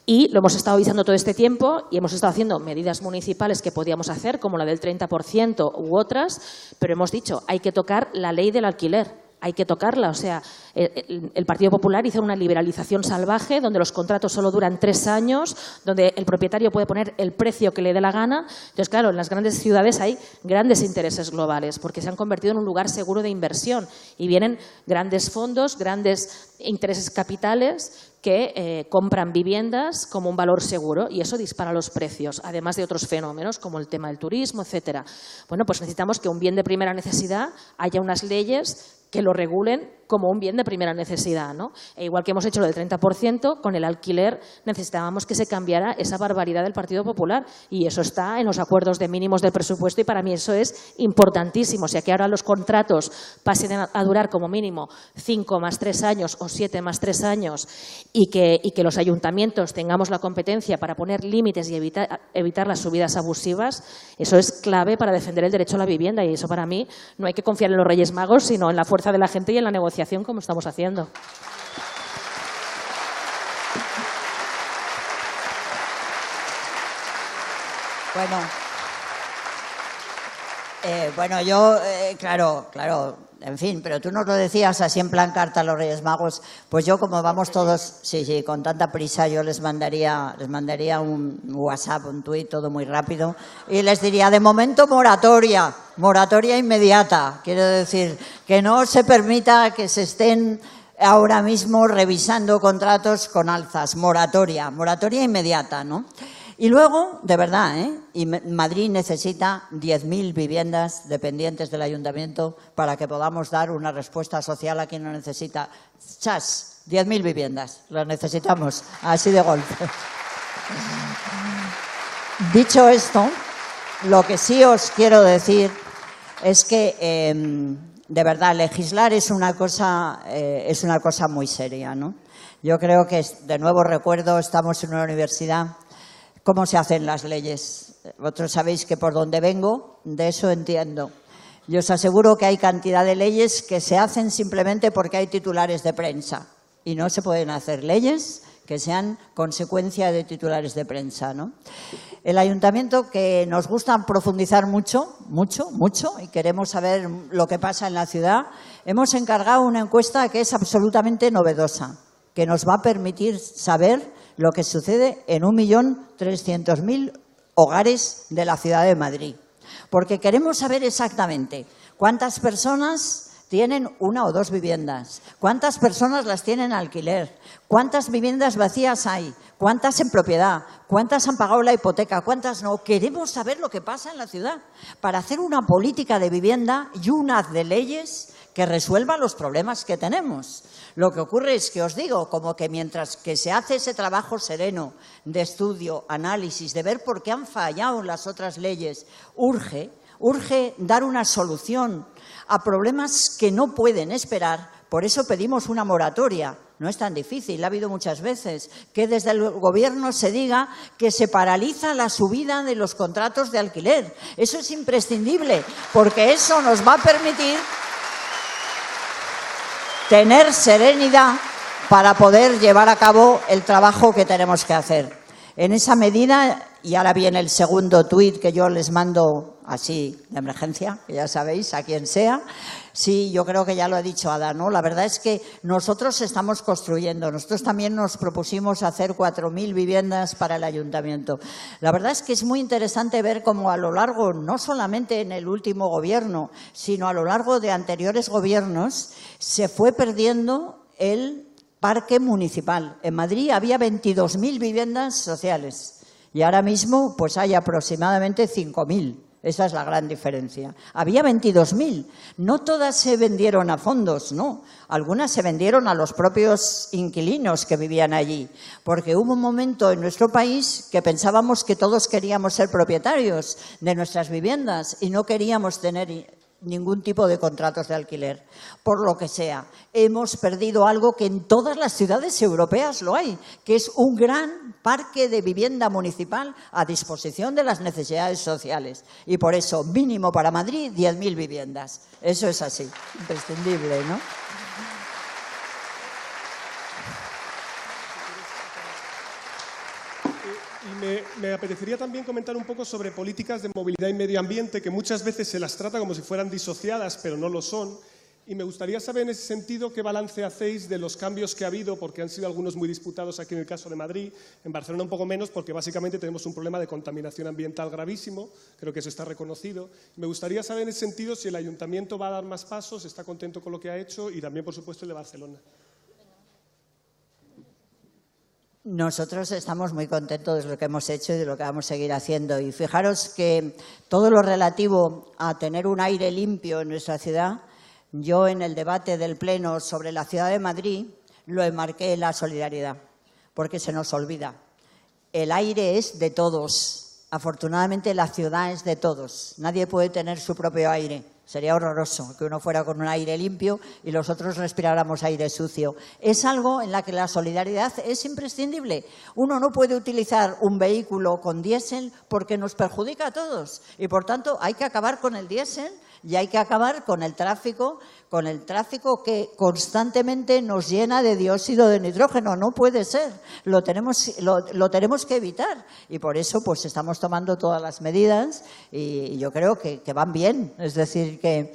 S4: Y lo hemos estado avisando todo este tiempo y hemos estado haciendo medidas municipales que podíamos hacer, como la del 30% u otras, pero hemos dicho, hay que tocar la ley del alquiler. Hay que tocarla, o sea, el Partido Popular hizo una liberalización salvaje donde los contratos solo duran 3 años, donde el propietario puede poner el precio que le dé la gana. Entonces, claro, en las grandes ciudades hay grandes intereses globales porque se han convertido en un lugar seguro de inversión y vienen grandes fondos, grandes intereses capitales que compran viviendas como un valor seguro y eso dispara los precios, además de otros fenómenos como el tema del turismo, etcétera. Bueno, pues necesitamos que un bien de primera necesidad haya unas leyes que lo regulen como un bien de primera necesidad, ¿no? E igual que hemos hecho lo del 30%, con el alquiler necesitábamos que se cambiara esa barbaridad del Partido Popular y eso está en los acuerdos de mínimos del presupuesto y para mí eso es importantísimo. O sea, que ahora los contratos pasen a durar como mínimo 5 más 3 años o 7 más 3 años y que los ayuntamientos tengamos la competencia para poner límites y evitar las subidas abusivas, eso es clave para defender el derecho a la vivienda y eso para mí no hay que confiar en los Reyes Magos, sino en la fuerza de la gente y en la negociación como estamos haciendo.
S3: Bueno, yo, claro, en fin, pero tú nos lo decías así en plan carta a los Reyes Magos, pues yo como vamos todos, sí, con tanta prisa, yo les mandaría un WhatsApp, un tuit, todo muy rápido, y les diría, de momento moratoria inmediata, quiero decir, que no se permita que se estén ahora mismo revisando contratos con alzas, moratoria inmediata, ¿no? Y luego, de verdad, y Madrid necesita 10.000 viviendas dependientes del Ayuntamiento para que podamos dar una respuesta social a quien lo necesita. 10.000 viviendas, las necesitamos, así de golpe. Dicho esto, lo que sí os quiero decir es que, de verdad, legislar es una cosa muy seria, ¿no? Yo creo que, de nuevo recuerdo, estamos en una universidad. ¿Cómo se hacen las leyes? Vosotros sabéis que por donde vengo, de eso entiendo. Yo os aseguro que hay cantidad de leyes que se hacen simplemente porque hay titulares de prensa. Y no se pueden hacer leyes que sean consecuencia de titulares de prensa, ¿no? El ayuntamiento, que nos gusta profundizar mucho, y queremos saber lo que pasa en la ciudad, hemos encargado una encuesta que es absolutamente novedosa, que nos va a permitir saber lo que sucede en 1.300.000 hogares de la ciudad de Madrid. Porque queremos saber exactamente cuántas personas tienen una o dos viviendas, cuántas personas las tienen alquiler, cuántas viviendas vacías hay, cuántas en propiedad, cuántas han pagado la hipoteca, cuántas no. Queremos saber lo que pasa en la ciudad para hacer una política de vivienda y unas de leyes que resuelva los problemas que tenemos. Lo que ocurre es que os digo, como que mientras que se hace ese trabajo sereno de estudio, análisis, de ver por qué han fallado las otras leyes, urge dar una solución a problemas que no pueden esperar. Por eso pedimos una moratoria. No es tan difícil, ha habido muchas veces que desde el Gobierno se diga que se paraliza la subida de los contratos de alquiler. Eso es imprescindible, porque eso nos va a permitir tener serenidad para poder llevar a cabo el trabajo que tenemos que hacer. En esa medida, y ahora viene el segundo tuit que yo les mando así de emergencia, que ya sabéis, a quien sea. Sí, yo creo que ya lo ha dicho Ada, ¿no? La verdad es que nosotros estamos construyendo. Nosotros también nos propusimos hacer 4.000 viviendas para el ayuntamiento. La verdad es que es muy interesante ver cómo a lo largo, no solamente en el último gobierno, sino a lo largo de anteriores gobiernos, se fue perdiendo el parque municipal. En Madrid había 22.000 viviendas sociales y ahora mismo pues hay aproximadamente 5.000. Esa es la gran diferencia. Había 22.000. No todas se vendieron a fondos, no. Algunas se vendieron a los propios inquilinos que vivían allí. Porque hubo un momento en nuestro país que pensábamos que todos queríamos ser propietarios de nuestras viviendas y no queríamos tener ningún tipo de contratos de alquiler. Por lo que sea, hemos perdido algo que en todas las ciudades europeas lo hay, que es un gran parque de vivienda municipal a disposición de las necesidades sociales. Y por eso, mínimo para Madrid, 10.000 viviendas. Eso es así, imprescindible, ¿no?
S2: Me apetecería también comentar un poco sobre políticas de movilidad y medio ambiente, que muchas veces se las trata como si fueran disociadas, pero no lo son. Y me gustaría saber en ese sentido qué balance hacéis de los cambios que ha habido, porque han sido algunos muy disputados aquí en el caso de Madrid, en Barcelona un poco menos, porque básicamente tenemos un problema de contaminación ambiental gravísimo, creo que eso está reconocido. Me gustaría saber en ese sentido si el ayuntamiento va a dar más pasos, está contento con lo que ha hecho y también, por supuesto, el de Barcelona.
S3: Nosotros estamos muy contentos de lo que hemos hecho y de lo que vamos a seguir haciendo. Y fijaros que todo lo relativo a tener un aire limpio en nuestra ciudad, yo en el debate del Pleno sobre la ciudad de Madrid lo enmarqué en la solidaridad, porque se nos olvida. El aire es de todos. Afortunadamente la ciudad es de todos. Nadie puede tener su propio aire. Sería horroroso que uno fuera con un aire limpio y los otros respiráramos aire sucio. Es algo en la que la solidaridad es imprescindible. Uno no puede utilizar un vehículo con diésel porque nos perjudica a todos. Y, por tanto, hay que acabar con el diésel y hay que acabar con el tráfico que constantemente nos llena de dióxido de nitrógeno. No puede ser. Lo tenemos que evitar. Y por eso pues estamos tomando todas las medidas y yo creo que van bien. Es decir, que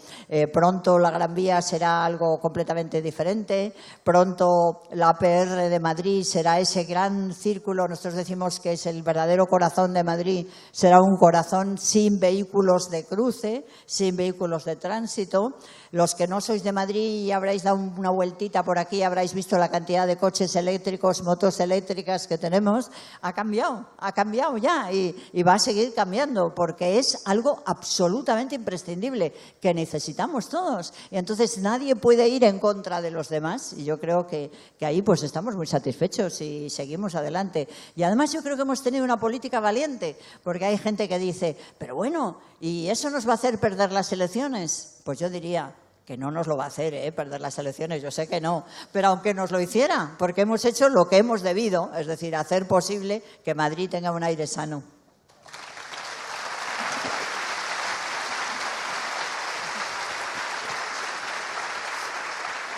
S3: pronto la Gran Vía será algo completamente diferente. Pronto la APR de Madrid será ese gran círculo. Nosotros decimos que es el verdadero corazón de Madrid. Será un corazón sin vehículos de cruce, sin vehículos de tránsito. Los que no sois de Madrid y habréis dado una vueltita por aquí, habréis visto la cantidad de coches eléctricos, motos eléctricas que tenemos. Ha cambiado ya y va a seguir cambiando porque es algo absolutamente imprescindible que necesitamos todos. Y entonces nadie puede ir en contra de los demás y yo creo que ahí pues estamos muy satisfechos y seguimos adelante. Y además yo creo que hemos tenido una política valiente porque hay gente que dice, pero bueno, ¿y eso nos va a hacer perder las elecciones? Pues yo diría que no nos lo va a hacer, perder las elecciones, yo sé que no, pero aunque nos lo hiciera, porque hemos hecho lo que hemos debido, es decir, hacer posible que Madrid tenga un aire sano.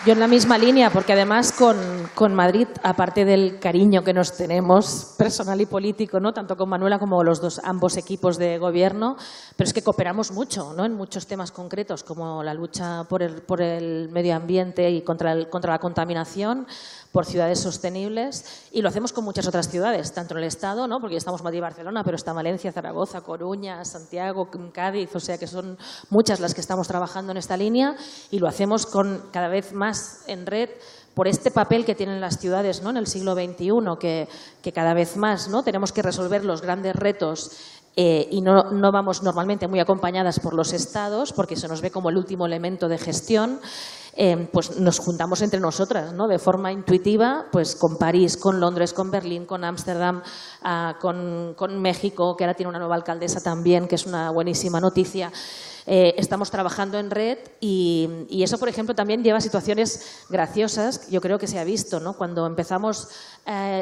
S4: Yo en la misma línea, porque además con Madrid, aparte del cariño que nos tenemos personal y político, ¿no? Tanto con Manuela como ambos equipos de gobierno, pero es que cooperamos mucho, ¿no? En muchos temas concretos, como la lucha por el medio ambiente y contra la contaminación, por ciudades sostenibles, y lo hacemos con muchas otras ciudades, tanto en el Estado, ¿no? Porque ya estamos Madrid y Barcelona, pero está Valencia, Zaragoza, Coruña, Santiago, Cádiz, o sea que son muchas las que estamos trabajando en esta línea, y lo hacemos con cada vez más en red por este papel que tienen las ciudades, ¿no? En el siglo XXI, que cada vez más, ¿no? Tenemos que resolver los grandes retos y no vamos normalmente muy acompañadas por los estados, porque se nos ve como el último elemento de gestión. Pues nos juntamos entre nosotras, ¿no? De forma intuitiva, pues con París, con Londres, con Berlín, con Ámsterdam, con México, que ahora tiene una nueva alcaldesa también, que es una buenísima noticia. Estamos trabajando en red y eso, por ejemplo, también lleva a situaciones graciosas. Yo creo que se ha visto, ¿no? Cuando empezamos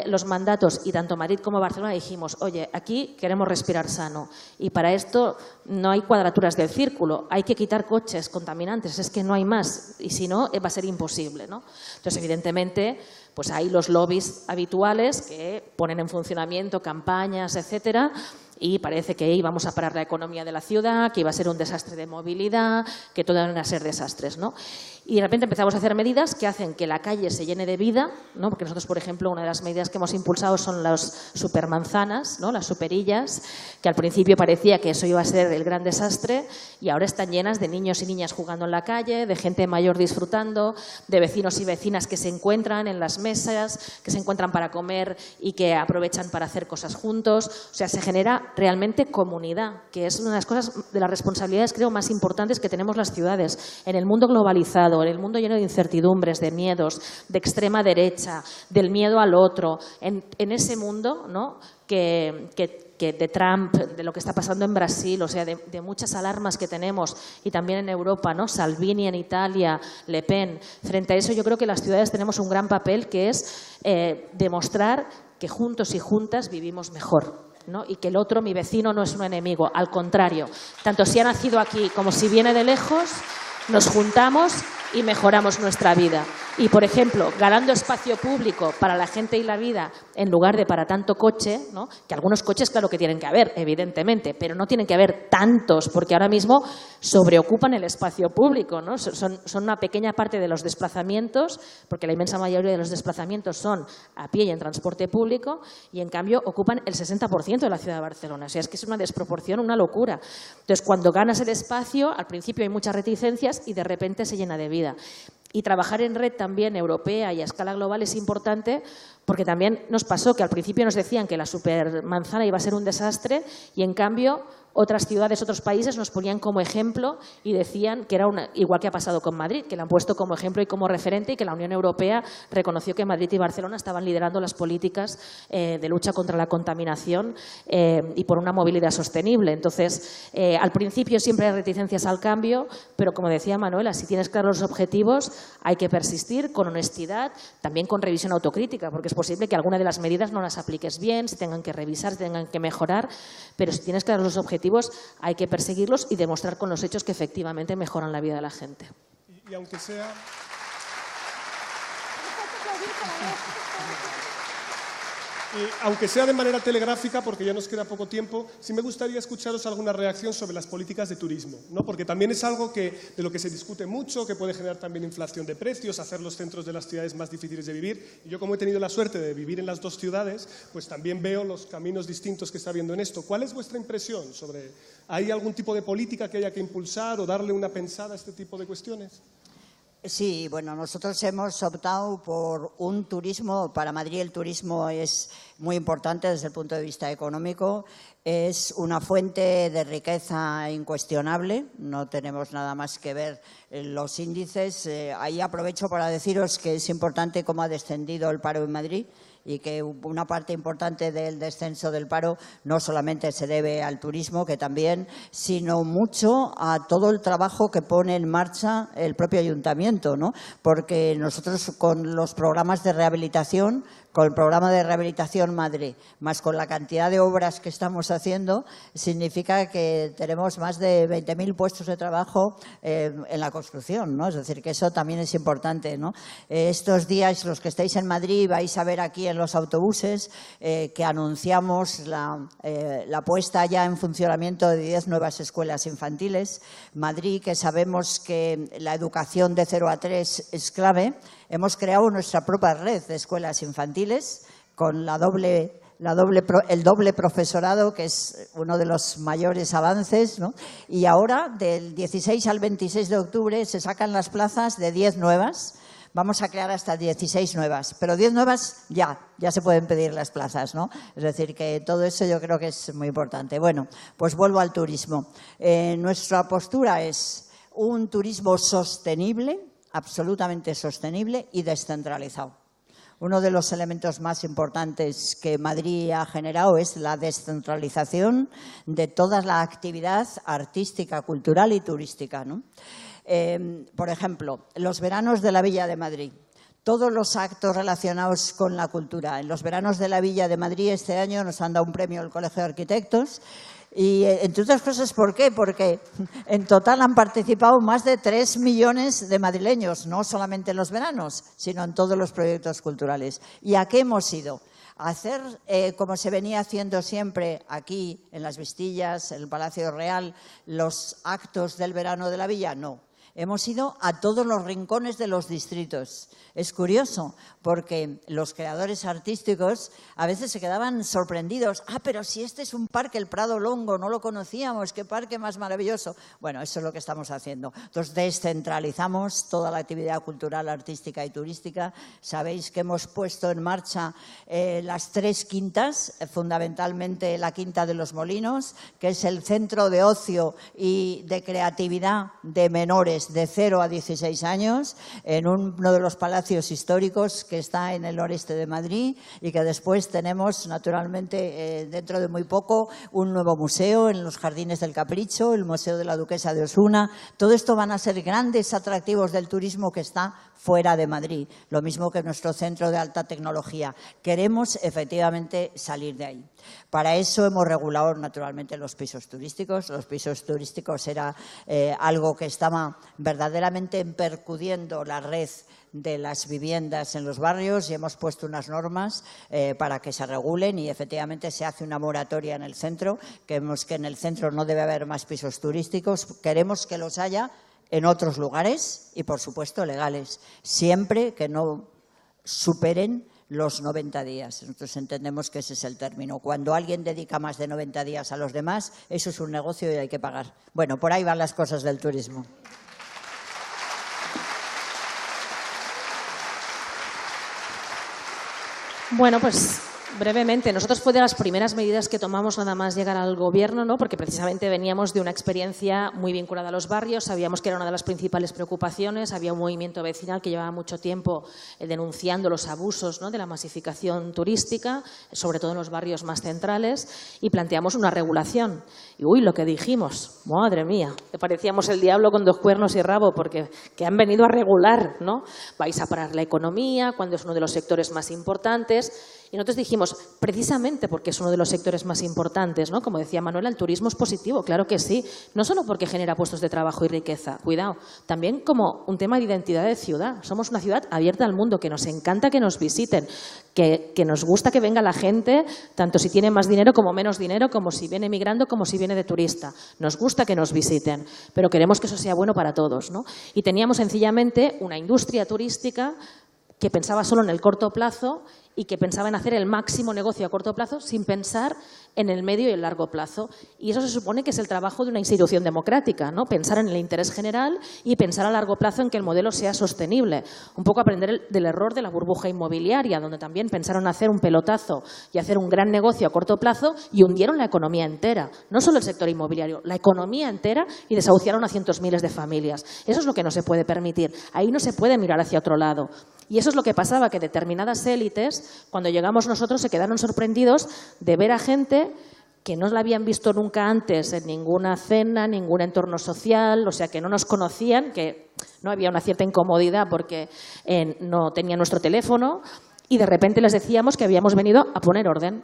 S4: los mandatos y tanto Madrid como Barcelona dijimos, oye, aquí queremos respirar sano y para esto no hay cuadraturas del círculo, hay que quitar coches contaminantes, es que no hay más y si no va a ser imposible, ¿no? Entonces, evidentemente, pues hay los lobbies habituales que ponen en funcionamiento campañas, etcétera, y parece que íbamos a parar la economía de la ciudad, que iba a ser un desastre de movilidad, que todo iban a ser desastres, ¿no? Y de repente empezamos a hacer medidas que hacen que la calle se llene de vida, ¿no? Porque nosotros, por ejemplo, una de las medidas que hemos impulsado son las supermanzanas, ¿no? Las superillas, que al principio parecía que eso iba a ser el gran desastre y ahora están llenas de niños y niñas jugando en la calle, de gente mayor disfrutando, de vecinos y vecinas que se encuentran en las mesas, que se encuentran para comer y que aprovechan para hacer cosas juntos. O sea, se genera realmente comunidad, que es una de las cosas, de las responsabilidades, creo, más importantes que tenemos las ciudades. En el mundo globalizado, en el mundo lleno de incertidumbres, de miedos, de extrema derecha, del miedo al otro, en ese mundo, ¿no? que de Trump, de lo que está pasando en Brasil, o sea, de muchas alarmas que tenemos y también en Europa, ¿no? Salvini en Italia, Le Pen. Frente a eso, yo creo que las ciudades tenemos un gran papel que es demostrar que juntos y juntas vivimos mejor, ¿no? Y que el otro, mi vecino, no es un enemigo, al contrario, tanto si ha nacido aquí como si viene de lejos, nos juntamos y mejoramos nuestra vida. Y, por ejemplo, ganando espacio público para la gente y la vida en lugar de para tanto coche, ¿no? Que algunos coches, claro que tienen que haber, evidentemente, pero no tienen que haber tantos, porque ahora mismo sobreocupan el espacio público, ¿no? Son una pequeña parte de los desplazamientos, porque la inmensa mayoría de los desplazamientos son a pie y en transporte público, y en cambio ocupan el 60% de la ciudad de Barcelona. O sea, es que es una desproporción, una locura. Entonces, cuando ganas el espacio, al principio hay muchas reticencias y de repente se llena de vida. Y trabajar en red también europea y a escala global es importante porque también nos pasó que al principio nos decían que la supermanzana iba a ser un desastre y en cambio otras ciudades, otros países nos ponían como ejemplo y decían que era igual que ha pasado con Madrid, que la han puesto como ejemplo y como referente y que la Unión Europea reconoció que Madrid y Barcelona estaban liderando las políticas de lucha contra la contaminación y por una movilidad sostenible. Entonces, al principio siempre hay reticencias al cambio, pero como decía Manuela, si tienes claros los objetivos hay que persistir con honestidad, también con revisión autocrítica, porque es posible que alguna de las medidas no las apliques bien, se tengan que revisar, se tengan que mejorar, pero si tienes claros los objetivos hay que perseguirlos y demostrar con los hechos que efectivamente mejoran la vida de la gente.
S2: Y aunque sea... aunque sea de manera telegráfica, porque ya nos queda poco tiempo, sí me gustaría escucharos alguna reacción sobre las políticas de turismo, ¿no? Porque también es algo de lo que se discute mucho, que puede generar también inflación de precios, hacer los centros de las ciudades más difíciles de vivir. Y yo, como he tenido la suerte de vivir en las dos ciudades, pues también veo los caminos distintos que está habiendo en esto. ¿Cuál es vuestra impresión sobre... ¿Hay algún tipo de política que haya que impulsar o darle una pensada a este tipo de cuestiones?
S3: Sí, bueno, nosotros hemos optado por un turismo. Para Madrid el turismo es muy importante desde el punto de vista económico. Es una fuente de riqueza incuestionable. No tenemos nada más que ver los índices. Ahí aprovecho para deciros que es importante cómo ha descendido el paro en Madrid y que una parte importante del descenso del paro no solamente se debe al turismo, que también, sino mucho a todo el trabajo que pone en marcha el propio ayuntamiento, ¿no? Porque nosotros con los programas de rehabilitación con el programa de rehabilitación Madrid, más con la cantidad de obras que estamos haciendo, significa que tenemos más de 20.000 puestos de trabajo en la construcción, ¿no? Es decir, que eso también es importante, ¿no? Estos días, los que estáis en Madrid, vais a ver aquí en los autobuses que anunciamos la puesta ya en funcionamiento de 10 nuevas escuelas infantiles. Madrid, que sabemos que la educación de 0 a 3 es clave, hemos creado nuestra propia red de escuelas infantiles con el doble profesorado, que es uno de los mayores avances, ¿no? Y ahora, del 16 al 26 de octubre, se sacan las plazas de 10 nuevas. Vamos a crear hasta 16 nuevas, pero 10 nuevas ya se pueden pedir las plazas, ¿no? Es decir, que todo eso yo creo que es muy importante. Bueno, pues vuelvo al turismo. Nuestra postura es un turismo sostenible, absolutamente sostenible y descentralizado. Uno de los elementos más importantes que Madrid ha generado es la descentralización de toda la actividad artística, cultural y turística, ¿no? Por ejemplo, los veranos de la Villa de Madrid. Todos los actos relacionados con la cultura. En los veranos de la Villa de Madrid este año nos han dado un premio al Colegio de Arquitectos. Y, entre otras cosas, ¿por qué? Porque en total han participado más de 3 millones de madrileños, no solamente en los veranos, sino en todos los proyectos culturales. ¿Y a qué hemos ido? ¿A hacer, como se venía haciendo siempre aquí, en las Vistillas, en el Palacio Real, los actos del verano de la Villa? No. Hemos ido a todos los rincones de los distritos. Es curioso, porque los creadores artísticos a veces se quedaban sorprendidos. Ah, pero si este es un parque, el Prado Longo, no lo conocíamos, qué parque más maravilloso. Bueno, eso es lo que estamos haciendo. Entonces, descentralizamos toda la actividad cultural, artística y turística. Sabéis que hemos puesto en marcha las 3 quintas, fundamentalmente la Quinta de los Molinos, que es el centro de ocio y de creatividad de menores de 0 a 16 años, en uno de los palacios históricos que está en el noreste de Madrid, y que después tenemos, naturalmente, dentro de muy poco, un nuevo museo en los Jardines del Capricho, el Museo de la Duquesa de Osuna. Todo esto van a ser grandes atractivos del turismo que está fuera de Madrid, lo mismo que nuestro centro de alta tecnología. Queremos, efectivamente, salir de ahí. Para eso hemos regulado, naturalmente, los pisos turísticos. Los pisos turísticos era algo que estaba verdaderamente percudiendo la red de las viviendas en los barrios, y hemos puesto unas normas para que se regulen, y efectivamente se hace una moratoria en el centro. Queremos que en el centro no debe haber más pisos turísticos, queremos que los haya en otros lugares y, por supuesto, legales, siempre que no superen los 90 días. Nosotros entendemos que ese es el término. Cuando alguien dedica más de 90 días a los demás, eso es un negocio y hay que pagar. Bueno, por ahí van las cosas del turismo.
S4: Bueno, pues brevemente, nosotros fue de las primeras medidas que tomamos nada más llegar al Gobierno, ¿no? Porque precisamente veníamos de una experiencia muy vinculada a los barrios, sabíamos que era una de las principales preocupaciones, había un movimiento vecinal que llevaba mucho tiempo denunciando los abusos, ¿no?, de la masificación turística, sobre todo en los barrios más centrales, y planteamos una regulación. Y uy, lo que dijimos, madre mía, que parecíamos el diablo con 2 cuernos y rabo, porque que han venido a regular, ¿no? Vais a parar la economía cuando es uno de los sectores más importantes. Y nosotros dijimos, precisamente porque es uno de los sectores más importantes, ¿no? Como decía Manuela, el turismo es positivo, claro que sí. No solo porque genera puestos de trabajo y riqueza, cuidado, también como un tema de identidad de ciudad. Somos una ciudad abierta al mundo, que nos encanta que nos visiten, que nos gusta que venga la gente, tanto si tiene más dinero como menos dinero, como si viene migrando, como si viene de turista. Nos gusta que nos visiten, pero queremos que eso sea bueno para todos, ¿no? Y teníamos sencillamente una industria turística que pensaba solo en el corto plazo y que pensaba en hacer el máximo negocio a corto plazo sin pensar en el medio y el largo plazo. Y eso se supone que es el trabajo de una institución democrática, ¿no? Pensar en el interés general y pensar a largo plazo en que el modelo sea sostenible. Un poco aprender del error de la burbuja inmobiliaria, donde también pensaron hacer un pelotazo y hacer un gran negocio a corto plazo y hundieron la economía entera. No solo el sector inmobiliario, la economía entera, y desahuciaron a cientos miles de familias. Eso es lo que no se puede permitir. Ahí no se puede mirar hacia otro lado. Y eso es lo que pasaba, que determinadas élites, cuando llegamos nosotros, se quedaron sorprendidos de ver a gente que no la habían visto nunca antes en ninguna cena, ningún entorno social, o sea, que no nos conocían, que no había una cierta incomodidad porque no tenían nuestro teléfono, y de repente les decíamos que habíamos venido a poner orden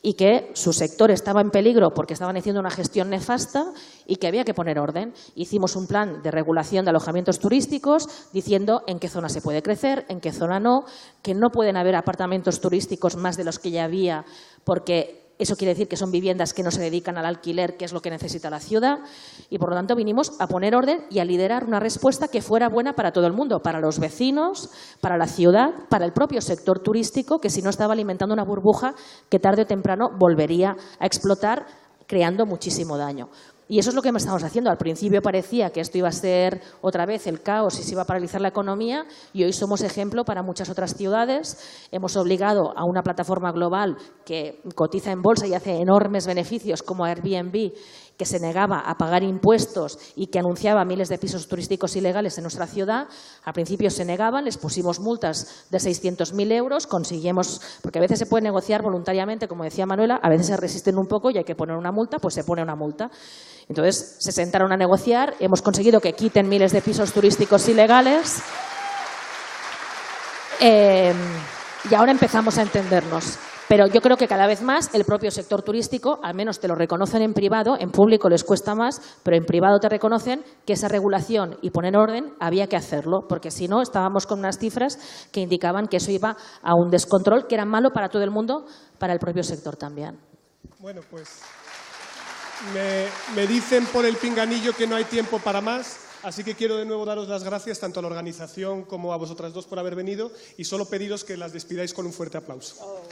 S4: y que su sector estaba en peligro porque estaban haciendo una gestión nefasta y que había que poner orden. Hicimos un plan de regulación de alojamientos turísticos diciendo en qué zona se puede crecer, en qué zona no, que no pueden haber apartamentos turísticos más de los que ya había porque eso quiere decir que son viviendas que no se dedican al alquiler, que es lo que necesita la ciudad, y por lo tanto vinimos a poner orden y a liderar una respuesta que fuera buena para todo el mundo, para los vecinos, para la ciudad, para el propio sector turístico, que si no estaba alimentando una burbuja que tarde o temprano volvería a explotar, creando muchísimo daño. Y eso es lo que estamos haciendo. Al principio parecía que esto iba a ser otra vez el caos y se iba a paralizar la economía y hoy somos ejemplo para muchas otras ciudades. Hemos obligado a una plataforma global que cotiza en bolsa y hace enormes beneficios como Airbnb, que se negaba a pagar impuestos y que anunciaba miles de pisos turísticos ilegales en nuestra ciudad. Al principio se negaban, les pusimos multas de 600.000 euros, conseguimos, porque a veces se puede negociar voluntariamente, como decía Manuela, a veces se resisten un poco y hay que poner una multa, pues se pone una multa. Entonces se sentaron a negociar, hemos conseguido que quiten miles de pisos turísticos ilegales y ahora empezamos a entendernos. Pero yo creo que cada vez más el propio sector turístico, al menos te lo reconocen en privado, en público les cuesta más, pero en privado te reconocen que esa regulación y poner orden había que hacerlo, porque si no estábamos con unas cifras que indicaban que eso iba a un descontrol que era malo para todo el mundo, para el propio sector también.
S2: Bueno, pues me dicen por el pinganillo que no hay tiempo para más. Así que quiero de nuevo daros las gracias tanto a la organización como a vosotras dos por haber venido y solo pediros que las despidáis con un fuerte aplauso.